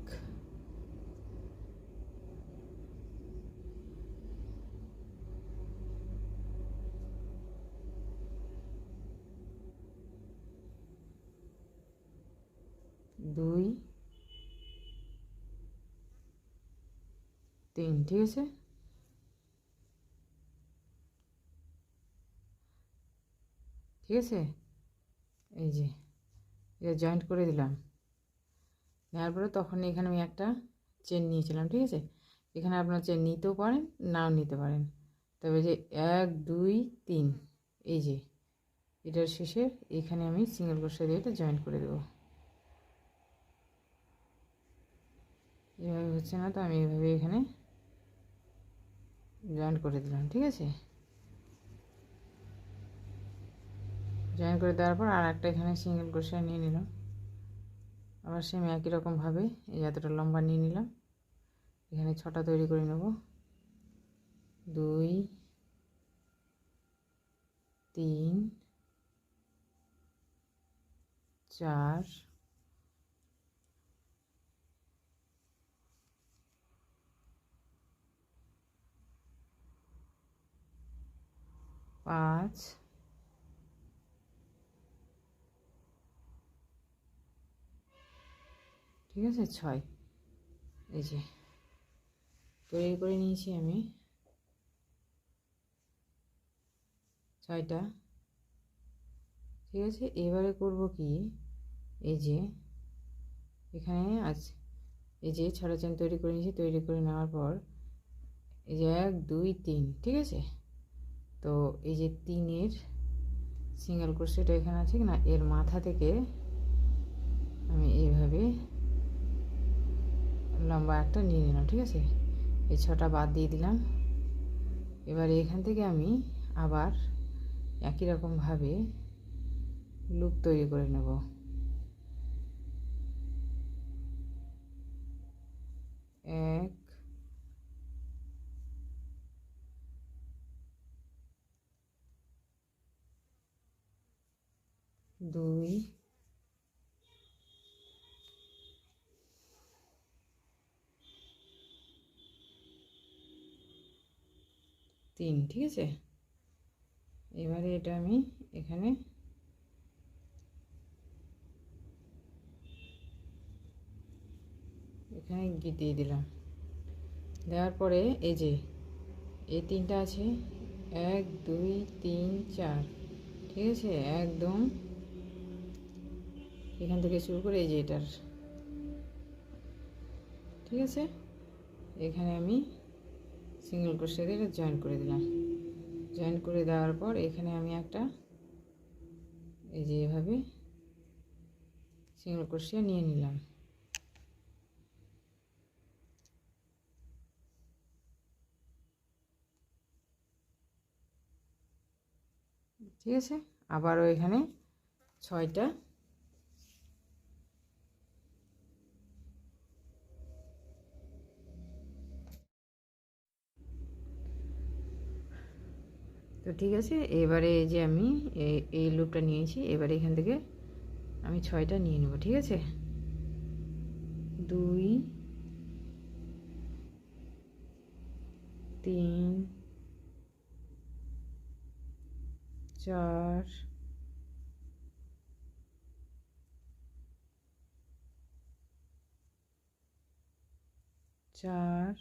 Speaker 1: 2 3, ঠিক আছে। ঠিক আছে, এই যে এটা জয়েন্ট করে দিলাম। নেওয়ার পরে তখন এখানে আমি একটা চেন নিয়েছিলাম, ঠিক আছে। এখানে আপনারা চেন নিতেও পারেন, নাও নিতে পারেন। তবে যে 1 2 3, এই যে এটার শেষে এখানে আমি সিঙ্গেল ক্রোশে দিয়ে এটা জয়েন্ট করে দেবো। এভাবে হচ্ছে না তো, আমি এভাবে এখানে জয়েন্ট করে দিলাম, ঠিক আছে। জয়েন করে দেওয়ার পর আর একটা এখানে সিঙ্গেল ক্রোশে নিয়ে নিলাম। আবার সেম একই রকমভাবে এই এতটা লম্বা নিয়ে নিলাম। এখানে 6টা তৈরি করে নেব। 2 3 4 5 ঠিক আছে 6। এই যে তৈরি করে নিয়েছি আমি 6টা, ঠিক আছে। এবারে করব কি, এই যে এখানে আছে এই যে 6টা চেন তৈরি করে নিয়েছি। তৈরি করে নেওয়ার পর এই যে 1 2 3, ঠিক আছে। তো এই যে 3-এর সিঙ্গেল ক্রোশেটা এখানে আছে কি না, এর মাথা থেকে আমি এইভাবে লম্বা একটা নিয়ে নিলাম, ঠিক আছে। এই 6টা বাদ দিয়ে দিলাম। এবার এখান থেকে আমি আবার একই রকমভাবে লুপ তৈরি করে নেব। 1 2 3, ঠিক আছে। এবারে এটা আমি এখানে দিয়ে দিলাম। দেওয়ার পরে এই যে এই 3টা আছে 1 2 3 4, ঠিক আছে। একদম এখান থেকে শুরু করে এই যে এটার, ঠিক আছে। এখানে আমি সিঙ্গেল ক্রোশে দিয়ে এটা জয়েন করে দিলাম। জয়েন করে দেওয়ার পর এখানে আমি একটা এই যে এভাবে সিঙ্গেল ক্রোশে নিয়ে নিলাম। ঠিক আছে, আবারও এখানে 6টা তো ঠিক আছে। এবারে এই যে আমি এই লুপটা নিয়েছি, এবারে এখান থেকে আমি 6টা নিয়ে নেব, ঠিক আছে। 2 3 4 4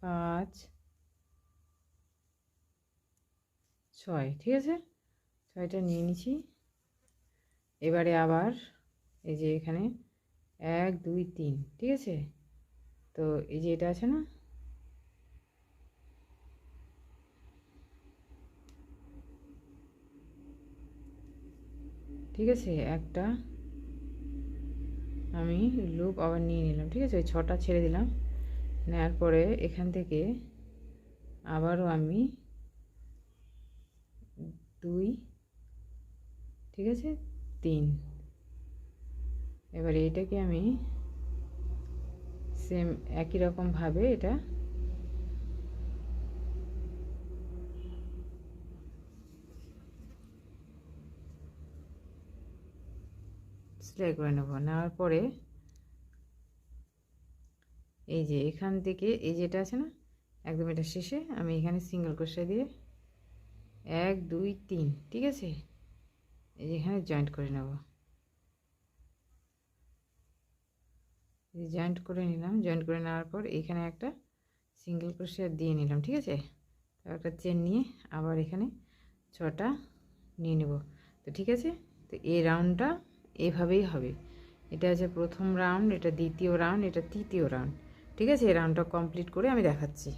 Speaker 1: 5 6, ঠিক আছে। 6টা নিয়ে নিচ্ছি। এবারে আবার এই যে এখানে 1 2 3, ঠিক আছে। তো এই যে এটা আছে না, ঠিক আছে, একটা আমি লুপ আবার নিয়ে নিলাম। ঠিক আছে, ওই 6টা ছেড়ে দিলাম, নেওয়ার পরে এখান থেকে আবারও আমি 2, ঠিক আছে, 3। এবার এইটাকে আমি সেম একই রকমভাবে এটা সেলাই করে নেব। নেওয়ার পরে এই যে এখান থেকে এই যেটা আছে না, একদম এটা শেষে আমি এখানে সিঙ্গেল ক্রোশা দিয়ে 1 2 3, ঠিক আছে, এই যে এখানে জয়েন্ট করে নেব। জয়েন্ট করে নিলাম। জয়েন্ট করে নেওয়ার পর এখানে একটা সিঙ্গেল ক্রোশা দিয়ে নিলাম। ঠিক আছে, একটা চেন নিয়ে আবার এখানে 6টা নিয়ে নেব। তো ঠিক আছে, তো এই রাউন্ডটা এভাবেই হবে। এটা আছে প্রথম রাউন্ড, এটা দ্বিতীয় রাউন্ড, এটা তৃতীয় রাউন্ড। ঠিক আছে, এই রাউন্ডটা কমপ্লিট করে আমি দেখাচ্ছি।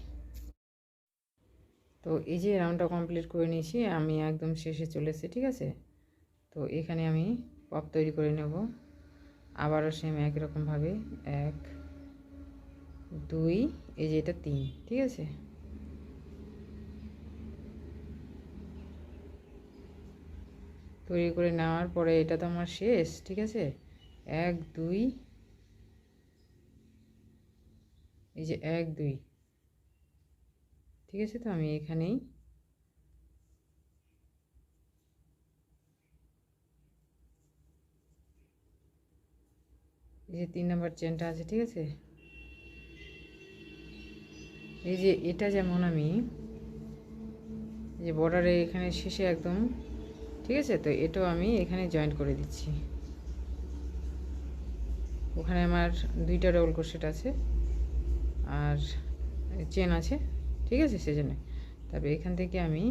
Speaker 1: তো এই যে রাউন্ডটা কমপ্লিট করে নিয়েছি, আমি একদম শেষে চলে এসেছি। ঠিক আছে, তো এখানে আমি পপ তৈরি করে নেব। আবারও সেম একই রকমভাবে 1 2, এই যে এটা 3। ঠিক আছে, তৈরি করে নেওয়ার পরে এটা তো আমার শেষ। ঠিক আছে, 1 2, এই যে 1 2, ঠিক আছে, তো আমি এখানেই এই যে 3 নম্বর চেনটা আছে। ঠিক আছে, এই যে এটা যেমন আমি যে বর্ডারে এখানে শেষে একদম, ঠিক আছে, তো এটাও আমি এখানে জয়েন্ট করে দিচ্ছি। ওখানে আমার 2টা ডবল ক্রোশেট আছে আর চেন আছে। ঠিক আছে, সেজন্য তবে এখান থেকে আমি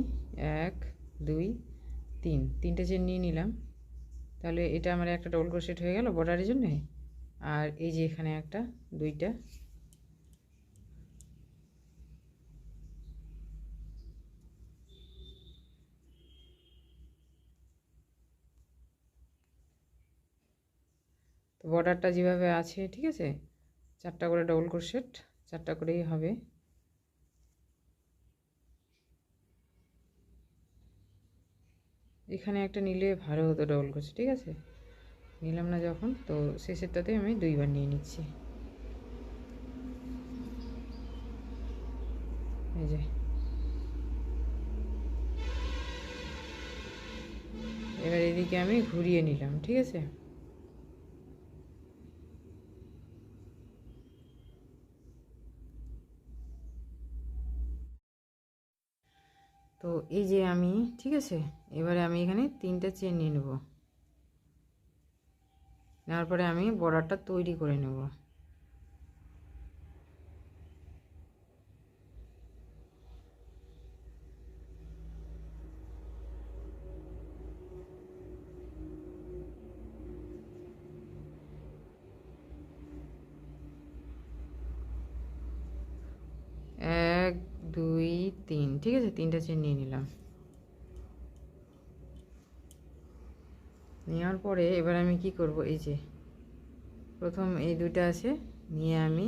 Speaker 1: 1 2 3, 3টে চেন নিয়ে নিলাম। তাহলে এটা আমার একটা ডবল ক্রোশেট হয়ে গেল বর্ডারের জন্য। আর এই যে এখানে একটা 2টা, তো বর্ডারটা যেভাবে আছে, ঠিক আছে, 4টা করে ডবল ক্রোশেট, 4টা করেই হবে। এখানে একটা নিলে ভালো হতো ডবল ক্রোশেট। ঠিক আছে, নিলাম না যখন, তো শেষেরটাতে আমি 2বার নিয়ে নিচ্ছি। এই যে এবার এদিকে আমি ঘুরিয়ে নিলাম। ঠিক আছে, তো এই যে আমি, ঠিক আছে, এবারে আমি এখানে 3টা চেন নিয়ে নেব। নেওয়ার পরে আমি বর্ডারটা তৈরি করে নেব। এক দুই তিন, ঠিক আছে, 3টা চেন নিয়ে নিলাম। নেওয়ার পরে এবার আমি কি করব, এই যে প্রথম এই 2টা আছে, নিয়ে আমি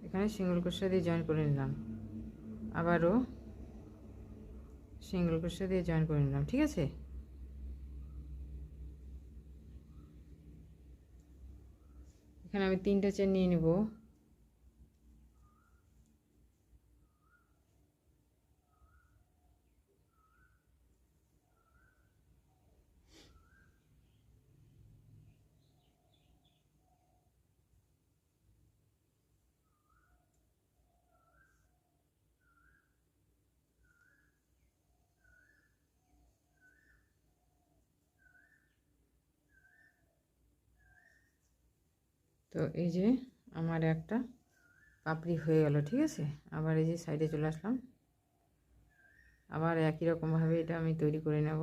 Speaker 1: এখানে সিঙ্গেল ক্রোশা দিয়ে জয়েন করে নিলাম। আবারও সিঙ্গেল ক্রোশা দিয়ে জয়েন করে নিলাম। ঠিক আছে, এখানে আমি 3টা চেন নিয়ে নিব। তো এই যে আমার একটা পাপড়ি হয়ে গেল। ঠিক আছে, আবার এই যে সাইডে চলে আসলাম। আবার একই রকমভাবে এটা আমি তৈরি করে নেব।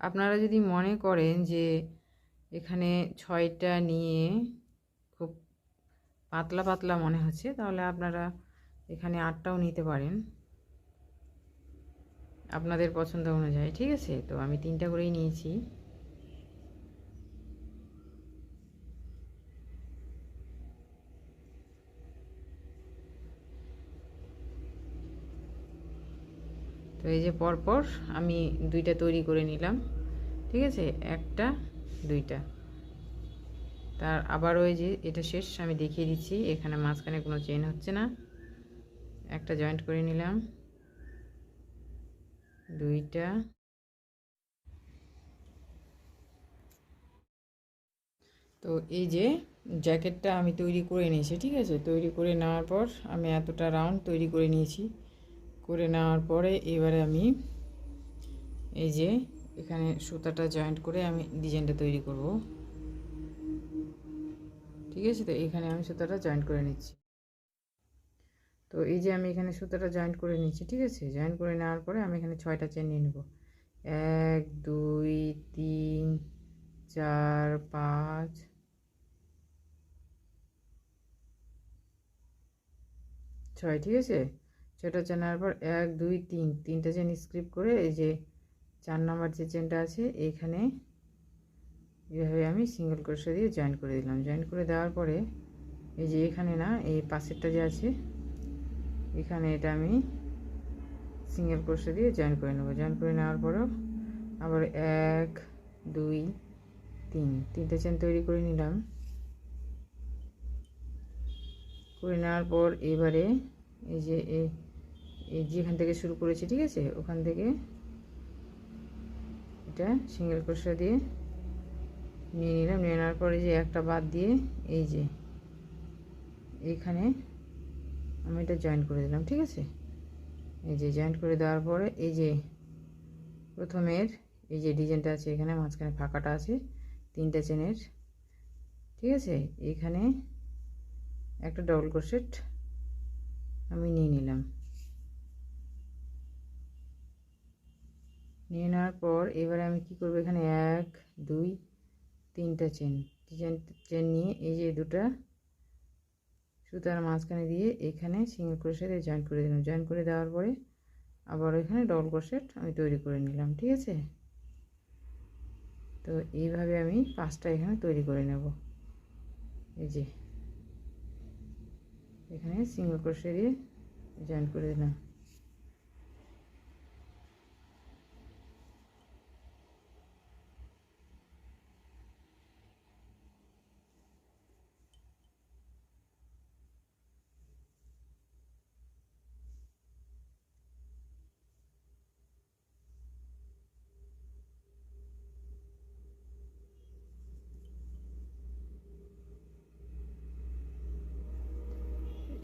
Speaker 1: আপনারা যদি মনে করেন যে এখানে 6টা নিয়ে খুব পাতলা পাতলা মনে হচ্ছে, তাহলে আপনারা এখানে 8টাও নিতে পারেন আপনাদের পছন্দ অনুযায়ী, ঠিক আছে। তো আমি 3টা করেই নিয়েছি। তো এই যে পরপর আমি 2টা তৈরি করে নিলাম, ঠিক আছে, 1টা 2টা। তার আবারও এই যে এটা শেষ, আমি দেখিয়ে দিচ্ছি, এখানে মাঝখানে কোনো চেন হচ্ছে না। একটা জয়েন্ট করে নিলাম, 2টা। তো এই যে জ্যাকেটটা আমি তৈরি করে নিয়েছি, ঠিক আছে। তৈরি করে নেওয়ার পর আমি এতটা রাউন্ড তৈরি করে নিয়েছি। করে নেওয়ার পরে এবারে আমি এই যে এখানে সুতাটা জয়েন্ট করে আমি ডিজাইনটা তৈরি করব, ঠিক আছে। তো এখানে আমি সুতাটা জয়েন্ট করে নিচ্ছি। তো এই যে আমি এখানে সুতাটা জয়েন্ট করে নিচ্ছি, ঠিক আছে। জয়েন্ট করে নেওয়ার পরে আমি এখানে 6টা চেন নিয়ে নেব। 1 2 3 4 5 6, ঠিক আছে। 6টা চেন নেওয়ার পর 1 2 3 3টা চেন স্কিপ করে এই যে 4 নাম্বার যে চেনটা আছে এইখানে এইভাবে আমি সিঙ্গেল ক্রোশে দিয়ে জয়েন্ট করে দিলাম। জয়েন্ট করে দেওয়ার পরে এই যে এখানে না, এই পাশেরটা যে আছে এখানে এটা আমি সিঙ্গেল ক্রোশে দিয়ে জয়েন করে নেব। জয়েন করে নেওয়ার পরেও আবার 1 2 3 3টে চেন তৈরি করে নিলাম। করে নেওয়ার পর এবারে এই যে এই যেখান থেকে শুরু করেছি, ঠিক আছে, ওখান থেকে এটা সিঙ্গেল ক্রোশে দিয়ে নিয়ে নিলাম। নিয়ে নেওয়ার পরে যে একটা বাদ দিয়ে এই যে এইখানে আমি এটা জয়েন করে দিলাম, ঠিক আছে। এই যে জয়েন্ট করে দেওয়ার পরে এই যে প্রথমের এই যে ডিজাইনটা আছে এখানে মাঝখানে ফাঁকাটা আছে 3টা চেনের, ঠিক আছে। এখানে একটা ডবল ক্রোশেট আমি নিয়ে নিলাম। নিয়ে নেওয়ার পর এবারে আমি কি করব, এখানে 1 2 3টা চেন নিয়ে এই যে দুটা সুতার মাঝখানে দিয়ে এখানে সিঙ্গেল ক্রোশেট দিয়ে জয়েন করে দিলাম। জয়েন করে দেওয়ার পরে আবার এখানে ডবল ক্রোশেট আমি তৈরি করে নিলাম, ঠিক আছে। তো এইভাবে আমি 5টা এখানে তৈরি করে নেব। এই যে এখানে সিঙ্গেল ক্রোশেট দিয়ে জয়েন করে দিলাম।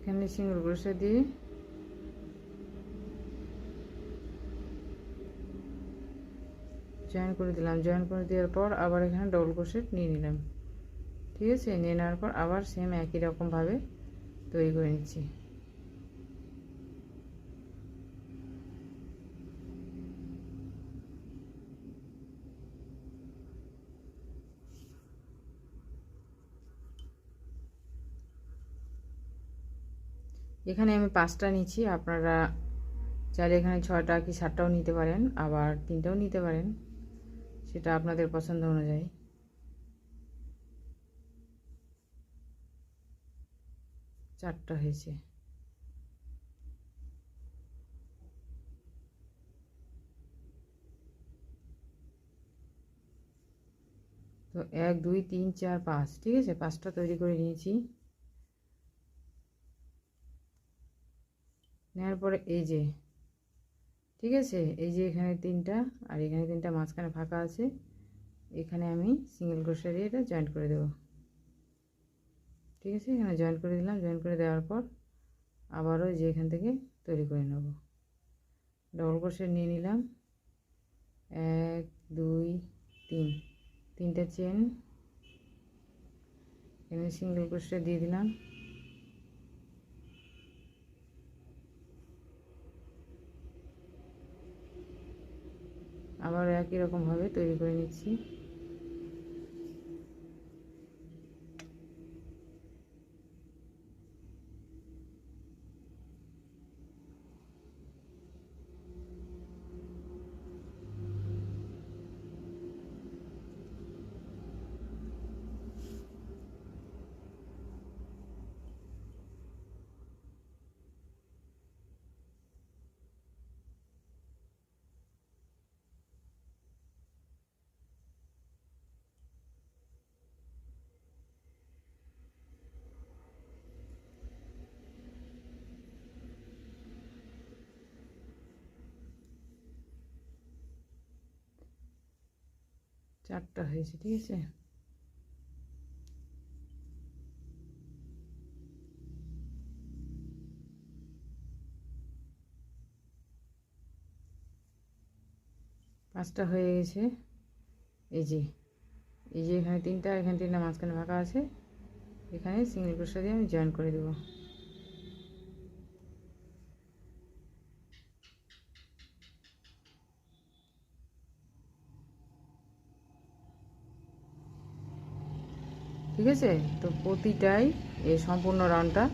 Speaker 1: এখানে সিঙ্গেল ক্রোশেট দিয়ে জয়েন করে দিলাম। জয়েন করে দেওয়ার পর আবার এখানে ডবল ক্রোশেট নিয়ে নিলাম, ঠিক আছে। নিয়ে নেওয়ার পর আবার সেম একই রকমভাবে তৈরি করে নিচ্ছি। এখানে আমি 5টা নিচ্ছি, আপনারা চাইলে এখানে 6টা কি 7টাও নিতে পারেন, আবার 3টাও নিতে পারেন, সেটা আপনাদের পছন্দ অনুযায়ী। চারটা হয়েছে। তো 1 2 3 4 5, ঠিক আছে, 5টা তৈরি করে নিয়েছি। নেওয়ার পরে এই যে, ঠিক আছে, এই যে এখানে 3টা আর এখানে 3টা মাঝখানে ফাঁকা আছে, এখানে আমি সিঙ্গেল ক্রোশেট দিয়ে এটা জয়েন্ট করে দেবো, ঠিক আছে। এখানে জয়েন্ট করে দিলাম। জয়েন্ট করে দেওয়ার পর আবারও যে এখান থেকে তৈরি করে নেব। ডবল ক্রোশেট নিয়ে নিলাম, 1 2 3 3টা চেন, এখানে সিঙ্গেল ক্রোশেট দিয়ে দিলাম। আবার একই রকমভাবে তৈরি করে নিচ্ছি। 4টা হয়েছে, ঠিক আছে। পাঁচটা হয়ে গেছে। এই যে এখানে 3টা, এখানে 3টা, মাঝখানে ফাঁকা আছে, এখানে সিঙ্গেল ক্রোশা দিয়ে আমি জয়েন করে দেব। ঠিক আছে। তো প্রতিটাই এই সম্পূর্ণ রাউন্ডটা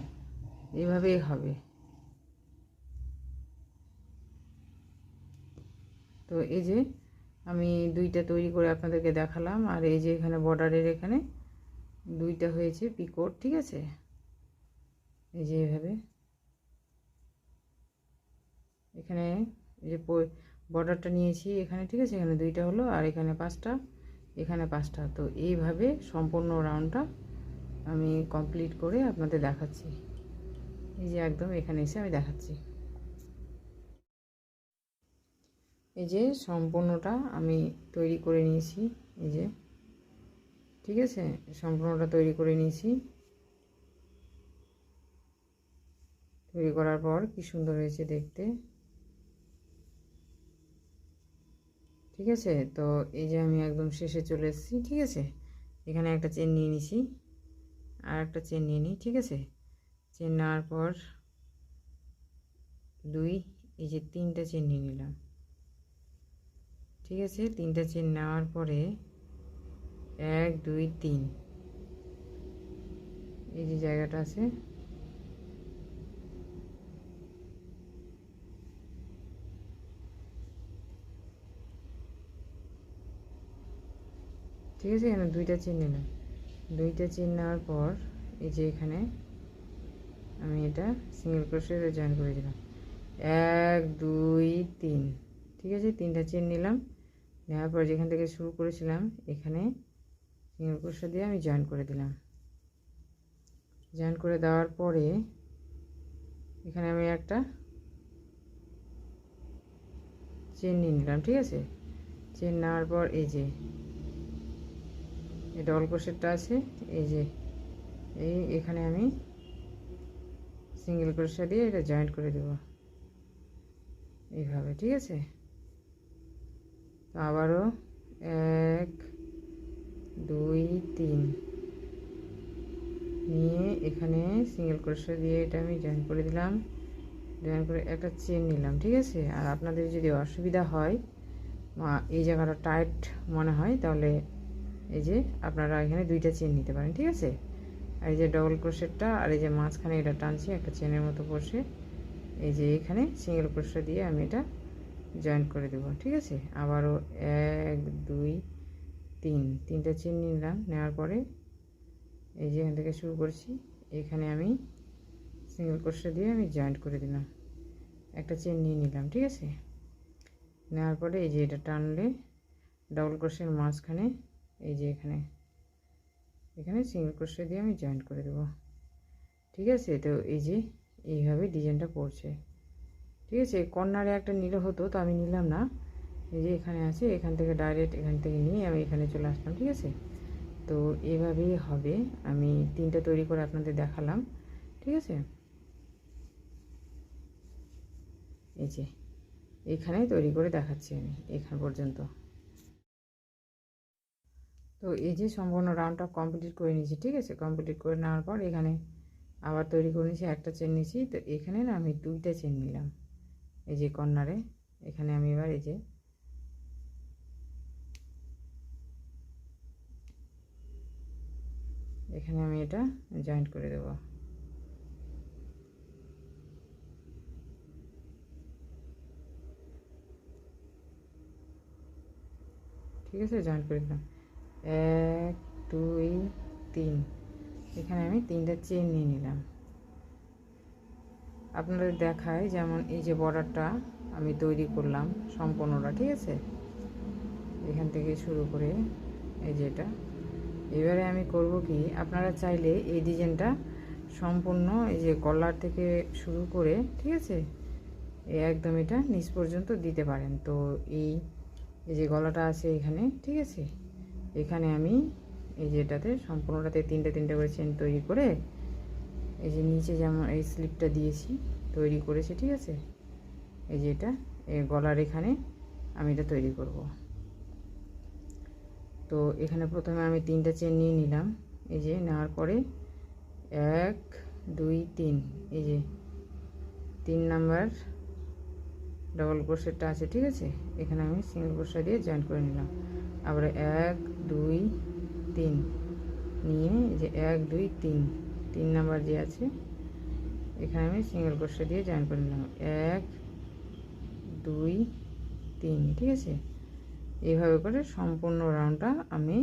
Speaker 1: এইভাবেই হবে। তো এই যে আমি 2টা তৈরি করে আপনাদেরকে দেখালাম, আর এই যে এখানে বর্ডারের এখানে 2টা হয়েছে পিকোট, ঠিক আছে। এই যে এভাবে এখানে এই যে বর্ডারটা নিয়েছি এখানে, ঠিক আছে, এখানে 2টা হলো, আর এখানে 5টা, এখানে 5টা। তো এইভাবে সম্পূর্ণ রাউন্ডটা আমি কমপ্লিট করে আপনাদের দেখাচ্ছি। এই যে একদম এখানে এসে আমি দেখাচ্ছি। এই যে সম্পূর্ণটা আমি তৈরি করে নিয়েছি, এই যে, ঠিক আছে, সম্পূর্ণটা তৈরি করে নিয়েছি। তৈরি করার পর কি সুন্দর হয়েছে দেখতে, ঠিক আছে। তো এই যে আমি একদম শেষে চলে এসেছি, ঠিক আছে। এখানে একটা চেন নিয়ে নিছি, আর একটা চেন নিয়ে নিই, ঠিক আছে। চেন নেওয়ার পর 2, এই যে 3টা চেন নিয়ে নিলাম, ঠিক আছে। 3টা চেন নেওয়ার পরে 1 2 3, এই যে জায়গাটা আছে, ঠিক আছে। এখানে 2টা চেন নিলাম, 2টা চেন নেওয়ার পর এই যে এখানে আমি এটা সিঙ্গেল ক্রোশেতে জয়েন করে দিলাম, 1 2 3, ঠিক আছে। 3টা চেন নিলাম, নেওয়ার পর যেখান থেকে শুরু করেছিলাম এখানে সিঙ্গেল ক্রোশা দিয়ে আমি জয়েন করে দিলাম। জয়েন করে দেওয়ার পরে এখানে আমি একটা চেন নিয়ে নিলাম, ঠিক আছে। চেন নেওয়ার পর এই যে এই ডবল ক্রোশেটটা আছে, এই যে এখানে আমি সিঙ্গেল ক্রোশা দিয়ে এটা জয়েন্ট করে দেব এইভাবে, ঠিক আছে। তো আবারও 1 2 3 নিয়ে এখানে সিঙ্গেল ক্রোশা দিয়ে এটা আমি জয়েন করে দিলাম, জয়েন করে একটা চেন নিলাম, ঠিক আছে। আর আপনাদের যদি অসুবিধা হয় বা এই জায়গাটা টাইট মনে হয়, তাহলে এই যে আপনারা এখানে 2টা চেন নিতে পারেন, ঠিক আছে। আর এই যে ডবল ক্রোশেটটা, আর এই যে মাঝখানে এটা টানছি একটা চেনের মতো বসে, এই যে এখানে সিঙ্গেল ক্রোশা দিয়ে আমি এটা জয়েন করে দেব, ঠিক আছে। আবারও 1 2 3, 3টা চেন নিলাম, নেওয়ার পরে এই যে এখান থেকে শুরু করছি, এখানে আমি সিঙ্গেল ক্রোশা দিয়ে আমি জয়েন্ট করে দিলাম, একটা চেন নিয়ে নিলাম, ঠিক আছে। নেওয়ার পরে এই যে এটা টানলে ডবল ক্রোশের মাঝখানে এই যে এখানে সিঙ্গেল ক্রোশা দিয়ে আমি জয়েন্ট করে দেব, ঠিক আছে। তো এই যে এইভাবে ডিজাইনটা পড়ছে, ঠিক আছে। কর্নারে একটা নিলে হতো, তো আমি নিলাম না, এই যে এখানে আছে, এখান থেকে ডাইরেক্ট এখান থেকে নিয়ে আমি এখানে চলে আসলাম, ঠিক আছে। তো এভাবেই হবে, আমি 3টা তৈরি করে আপনাদের দেখালাম, ঠিক আছে। এই যে এখানে তৈরি করে দেখাচ্ছি আমি এখান পর্যন্ত। তো এই যে সম্পূর্ণ রাউন্ডটা কমপ্লিট করে নিয়েছি, ঠিক আছে। কমপ্লিট করে নেওয়ার পর এখানে আবার তৈরি করে নিয়েছি, একটা চেন নিয়েছি। তো এখানে না আমি 2টা চেন নিলাম, এই যে কর্নারে এখানে আমি এবার এই যে এখানে আমি এটা জয়েন্ট করে দেব, ঠিক আছে। জয়েন্ট করে দিলাম, 1 2 3, এখানে আমি 3টা চেন নিয়ে নিলাম। আপনাদের দেখায় যেমন এই যে বর্ডারটা আমি তৈরি করলাম সম্পূর্ণটা, ঠিক আছে, এখান থেকে শুরু করে এই যে এটা। এবারে আমি করব কি, আপনারা চাইলে এই ডিজাইনটা সম্পূর্ণ এই যে গলার থেকে শুরু করে, ঠিক আছে, একদম এটা নিচ পর্যন্ত দিতে পারেন। তো এই যে গলাটা আছে এখানে, ঠিক আছে, এখানে আমি এই যে এটাতে সম্পূর্ণটাতে তিনটে তিনটে করে চেন তৈরি করে এই যে নিচে যেমন এই স্লিপটা দিয়েছি তৈরি করেছি, ঠিক আছে। এই যে এটা এই গলার এখানে আমি এটা তৈরি করব। তো এখানে প্রথমে আমি তিনটা চেন নিয়ে নিলাম। এই যে নেওয়ার পরে 1 2 3 এই যে 3 নাম্বার ডবল ক্রোশেটটা আছে, ঠিক আছে। এখানে আমি সিঙ্গেল ক্রোশা দিয়ে জয়েন করে নিলাম। আবার 1 2 3 নিয়ে এই যে 1 2 3 3 নাম্বার যে আছে এখানে আমি সিঙ্গেল ক্রোশা দিয়ে জয়েন করে নিলাম। 1 2 3, ঠিক আছে। এইভাবে করে সম্পূর্ণ রাউন্ডটা আমি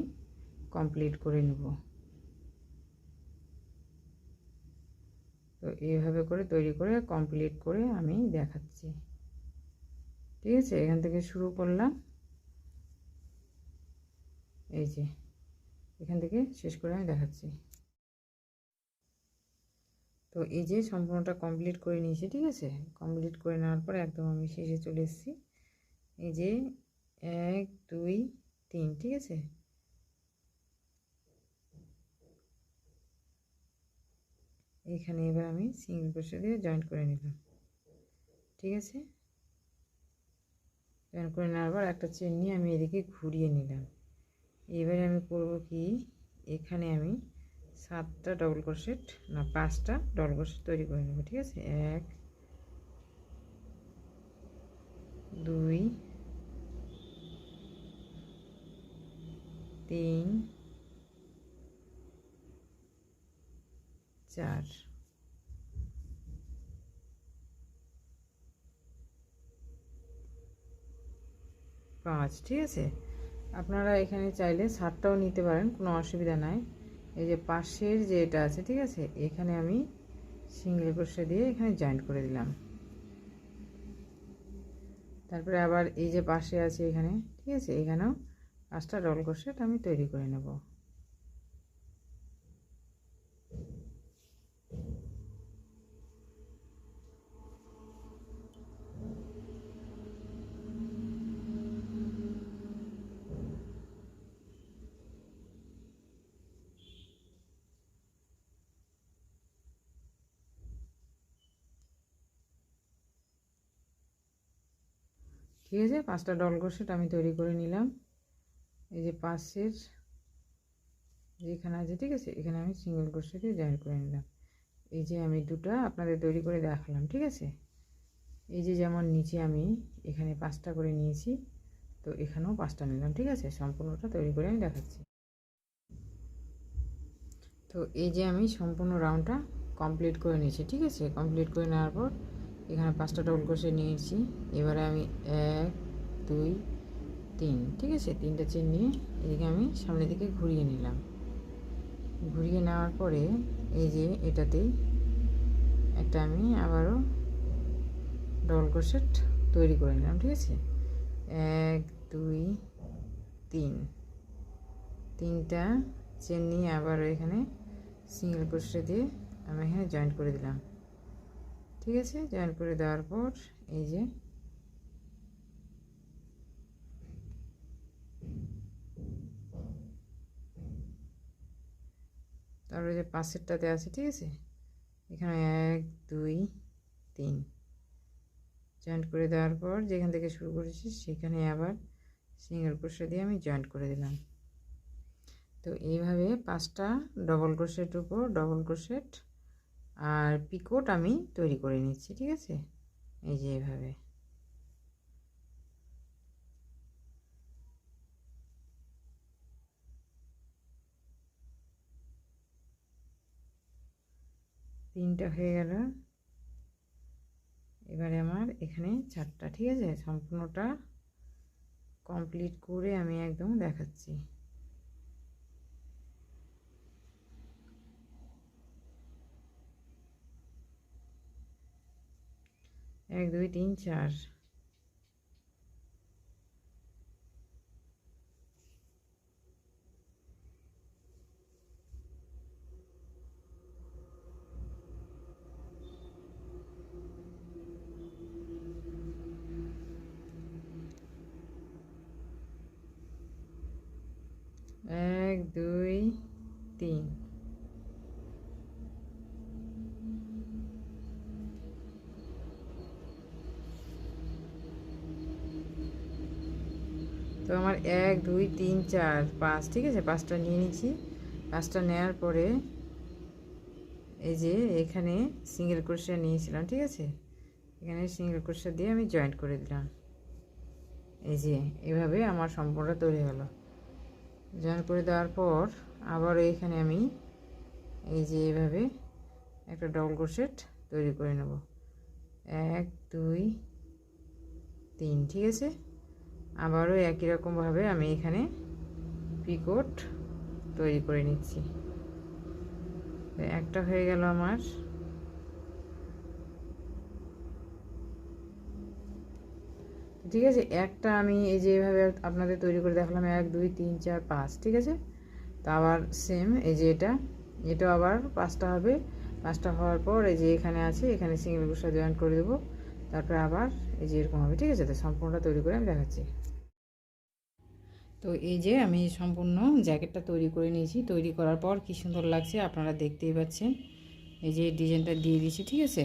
Speaker 1: কমপ্লিট করে নেব। তো এইভাবে করে তৈরি করে কমপ্লিট করে আমি দেখাচ্ছি, ঠিক আছে। এখান থেকে শুরু করলাম, এই যে এখান থেকে শেষ করে আমি দেখাচ্ছি। তো এই যে সম্পূর্ণটা কমপ্লিট করে নিয়েছি, ঠিক আছে। কমপ্লিট করে নেওয়ার পরে একদম আমি শেষে চলে এসেছি। এই যে 1 2 3, ঠিক আছে। এখানে এবার আমি সিঙ্গেল ক্রোশা দিয়ে জয়েন করে নিলাম, ঠিক আছে। জয়েন করে নেওয়ার পর একটা চেন নিয়ে আমি এদিকে ঘুরিয়ে নিলাম। এবারে আমি করব কি, এখানে আমি 7টা ডবল ক্রোশেট না 5টা ডবল ক্রোশেট তৈরি করে নেব, ঠিক আছে। 1 2 3 4 5, ঠিক আছে। আপনারা এখানে চাইলে 7টাও নিতে পারেন, কোনো অসুবিধা নাই। এই যে পাশের যে এটা আছে, ঠিক আছে, এখানে আমি সিঙ্গেল ক্রোশা দিয়ে এখানে জয়েন করে দিলাম। তারপরে আবার এই যে পাশে আছে এখানে, ঠিক আছে, এখানেও 5টা ডবল ক্রোশেট আমি তৈরি করে নেব। ঠিক আছে, 5টা ডবল ক্রোশেট আমি তৈরি করে নিলাম। এই যে পাশের যেখানে আছে, ঠিক আছে, এখানে আমি সিঙ্গেল ক্রোশা দিয়ে জয়েন করে নিলাম। এই যে আমি দুটো আপনাদের তৈরি করে দেখালাম, ঠিক আছে। এই যে যেমন নিচে আমি এখানে 5টা করে নিয়েছি, তো এখানেও 5টা নিলাম, ঠিক আছে। সম্পূর্ণটা তৈরি করে আমি দেখাচ্ছি। তো এই যে আমি সম্পূর্ণ রাউন্ডটা কমপ্লিট করে নিয়েছি, ঠিক আছে। কমপ্লিট করে নেওয়ার পর এখানে 5টা ডবল ক্রোশেট নিয়েছি। এবারে আমি 1 2 3, ঠিক আছে, 3টা চেন নিয়ে এদিকে আমি সামনের দিকে ঘুরিয়ে নিলাম। ঘুরিয়ে নেওয়ার পরে এই যে এটাতেই একটা আমি আবারও ডবল ক্রোশেট তৈরি করে নিলাম, ঠিক আছে। 1 2 3, 3টা চেন নিয়ে আবার এখানে সিঙ্গেল ক্রোশা দিয়ে আমি এখানে জয়েন করে দিলাম, ঠিক আছে। জয়েন করে দেওয়ার পর এই যে তারপরে যে পাশেরটাতে আছে, ঠিক আছে, এখানে 1 2 3 জয়েন্ট করে দেওয়ার পর যেখান থেকে শুরু করেছি সেখানে আবার সিঙ্গেল ক্রোশা দিয়ে আমি জয়েন্ট করে দিলাম। তো এইভাবে 5টা ডবল ক্রোশেট উপর ডবল ক্রোশেট আর পিকোট আমি তৈরি করে নিচ্ছি, ঠিক আছে। এই যে এইভাবে তিনটা হয়ে গেল। এবারে আমার এখানে 4টা, ঠিক আছে। সম্পূর্ণটা কমপ্লিট করে আমি একদম দেখাচ্ছি। 1 2 3 4, 1 2 3। তো আমার 1 2 3 4 5, ঠিক আছে, 5টা নিয়ে নিচ্ছি। 5টা নেওয়ার পরে এই যে এখানে সিঙ্গেল ক্রোশেট নিয়েছিলাম, ঠিক আছে, এখানে সিঙ্গেল ক্রোশেট দিয়ে আমি জয়েন্ট করে দিলাম। এই যে এভাবে আমার সম্পূর্ণটা তৈরি হলো। জয়েন করে দেওয়ার পর আবার এখানে আমি এই যে এভাবে একটা ডবল ক্রোশেট তৈরি করে নেব। 1 2 3, ঠিক আছে। আবারও একই রকমভাবে আমি এখানে পিকোট তৈরি করে নিচ্ছি। একটা হয়ে গেল আমার। ঠিক আছে, একটা আমি এই যে এভাবে আপনাদের তৈরি করে দেখালাম, 1 2 3 4 5, ঠিক আছে। তো আবার সেম এই যে এটা আবার 5টা হবে। 5টা হওয়ার পর এই যে এখানে আছে, এখানে সিঙ্গেল ক্রোশেট জয়েন করে দেবো। তারপরে আবার এই যে এরকম হবে, ঠিক আছে। তো সম্পূর্ণটা তৈরি করে আমি দেখাচ্ছি। তো এই যে আমি সম্পূর্ণ জ্যাকেটটা তৈরি করে নিয়েছি। তৈরি করার পর কি সুন্দর লাগছে আপনারা দেখতেই পাচ্ছেন। এই যে ডিজাইনটা দিয়ে দিয়েছি, ঠিক আছে,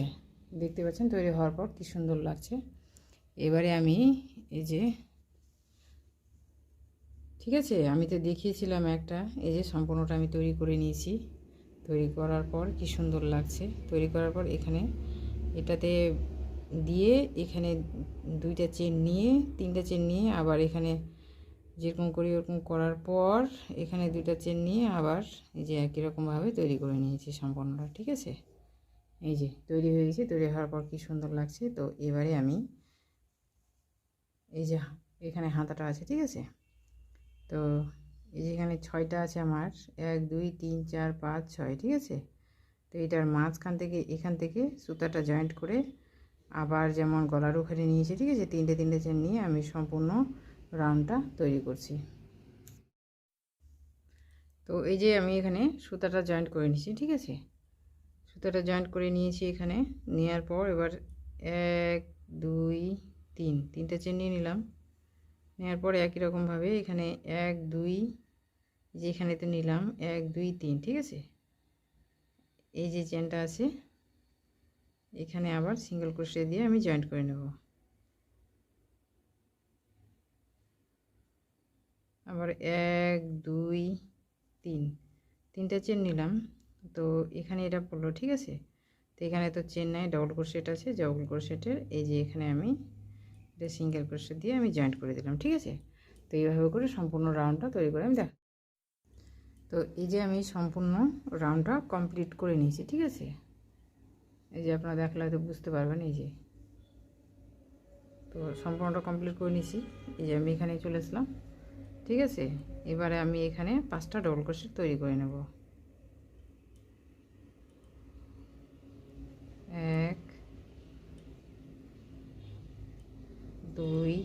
Speaker 1: দেখতে পাচ্ছেন তৈরি হওয়ার পর কি সুন্দর লাগছে। এবারে আমি এই যে, ঠিক আছে, আমি তো দেখিয়েছিলাম একটা, এই যে সম্পূর্ণটা আমি তৈরি করে নিয়েছি। তৈরি করার পর কি সুন্দর লাগছে। তৈরি করার পর এখানে এটাতে দিয়ে এখানে 2টা চেন নিয়ে 3টা চেন নিয়ে আবার এখানে যেরকম করি ওরকম করার পর এখানে 2টা চেন নিয়ে আবার এই যে একই রকমভাবে তৈরি করে নিয়েছি সম্পূর্ণটা, ঠিক আছে। এই যে তৈরি হয়ে গেছে। তৈরি হওয়ার পর কি সুন্দর লাগছে। তো এবারে আমি এই যে এখানে হাতাটা আছে, ঠিক আছে। তো এই যে এখানে 6টা আছে আমার, 1 2 3 4 5 6, ঠিক আছে। তো এটার মাঝখান থেকে এখান থেকে সুতাটা জয়েন্ট করে আবার যেমন গলার ওখানে নিয়েছি, ঠিক আছে, 3টে চেন নিয়ে আমি সম্পূর্ণ রাউন্ডটা তৈরি করছি। তো এই যে আমি এখানে সুতাটা জয়েন্ট করে নিয়েছি, ঠিক আছে। সুতাটা জয়েন্ট করে নিয়েছি এখানে। নেওয়ার পর এবার 1 2 3, 3টে চেন নিয়ে নিলাম। নেওয়ার পর একই রকমভাবে এখানে 1 2, যে এখানেতে নিলাম 1 2 3, ঠিক আছে। এই যে চেনটা আছে এখানে আবার সিঙ্গেল ক্রোশেট দিয়ে আমি জয়েন্ট করে নেব। আবার 1 2 3, 3টে চেন নিলাম। তো এখানে এটা পড়লো, ঠিক আছে। তো এখানে তো চেন নাই, ডবল ক্রোশেট আছে। ডবল ক্রোশেটের এই যে এখানে আমি এটা সিঙ্গেল ক্রোশেট দিয়ে আমি জয়েন্ট করে দিলাম, ঠিক আছে। তো এইভাবে করে সম্পূর্ণ রাউন্ডটা তৈরি করে আমি দেখ। তো এই যে আমি সম্পূর্ণ রাউন্ডটা কমপ্লিট করে নিয়েছি, ঠিক আছে। এই যে আপনারা দেখলে হয়তো বুঝতে পারবেন। এই যে তো সম্পূর্ণটা কমপ্লিট করে নিয়েছি। এই যে আমি এখানে চলে আসলাম, ঠিক আছে। এবারে আমি এখানে 5টা ডবল ক্রোশেট তৈরি করে নেব। 1 2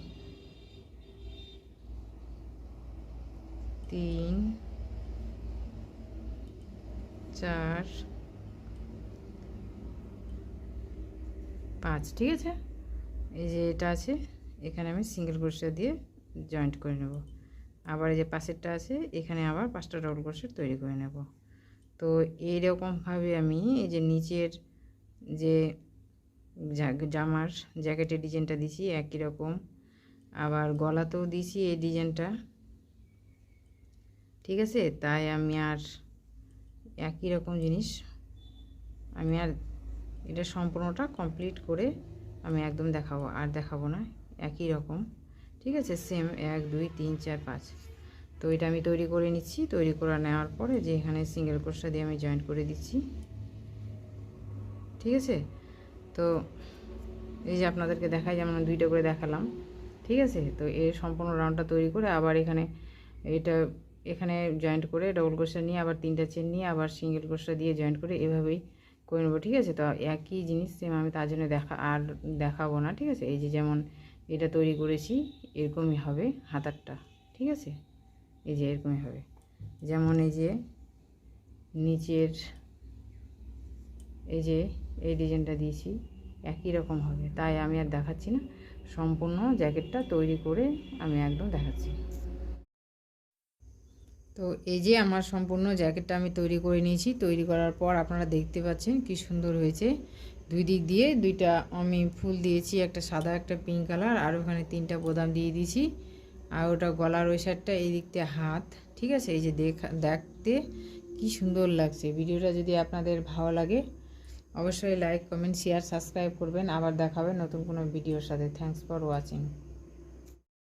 Speaker 1: 3 4 5, ঠিক আছে। এই যে এটা আছে এখানে আমি সিঙ্গেল ক্রোশেট দিয়ে জয়েন্ট করে নেব। আবার এই যে পাশেরটা আছে এখানে আবার 5টা ডবল ক্রোশেট তৈরি করে নেব। তো এইরকমভাবে আমি এই যে নিচের যে জামার জ্যাকেটের ডিজাইনটা দিছি একই রকম, আবার গলাতেও দিছি এই ডিজাইনটা, ঠিক আছে। তাই আমি আর একই রকম জিনিস আমি আর এটা সম্পূর্ণটা কমপ্লিট করে আমি একদম দেখাবো, আর দেখাবো না, একই রকম, ঠিক আছে। সেম 1 2 3 4 5। তো এটা আমি তৈরি করে নিচ্ছি। তৈরি করে নেওয়ার পরে যে এখানে সিঙ্গেল ক্রোশেট দিয়ে আমি জয়েন্ট করে দিচ্ছি, ঠিক আছে। তো এই যে আপনাদেরকে দেখাই, যেমন 2টা করে দেখালাম, ঠিক আছে। তো এই সম্পূর্ণ রাউন্ডটা তৈরি করে আবার এখানে এটা এখানে জয়েন্ট করে ডবল ক্রোশেট নিয়ে আবার 3টা চেন নিয়ে আবার সিঙ্গেল ক্রোশেট দিয়ে জয়েন্ট করে এভাবেই করে নেবো, ঠিক আছে। তো একই জিনিস সেম আমি তার জন্য দেখাবো না, ঠিক আছে। এই যে যেমন এটা তৈরি করেছি এরকমই হবে হাতারটা, ঠিক আছে। এই যে এরকমই হবে, যেমন এই যে নিচের এই যে এই ডিজাইনটা দিয়েছি একই রকম হবে। তাই আমি আর দেখাচ্ছি না, সম্পূর্ণ জ্যাকেটটা তৈরি করে আমি একদম দেখাচ্ছি। তো এই যে আমার সম্পূর্ণ জ্যাকেটটা আমি তৈরি করে নিয়েছি। তৈরি করার পর আপনারা দেখতে পাচ্ছেন কি সুন্দর হয়েছে। দুই দিক দিয়ে দুইটা আমি ফুল দিয়েছি, একটা সাদা একটা পিঙ্ক কালার, আর ওখানে 3টা বোতাম দিয়ে দিয়েছি। আর ওটা গলার ওই সাইডটা, এই দিক দিয়ে হাত। ঠিক আছে, এই যে দেখতে কি সুন্দর লাগছে। ভিডিওটা যদি আপনাদের ভালো লাগে অবশ্যই লাইক, কমেন্ট, শেয়ার, সাবস্ক্রাইব করবেন। আবার দেখাবেন নতুন কোনো ভিডিওর সাথে। Thanks for watching.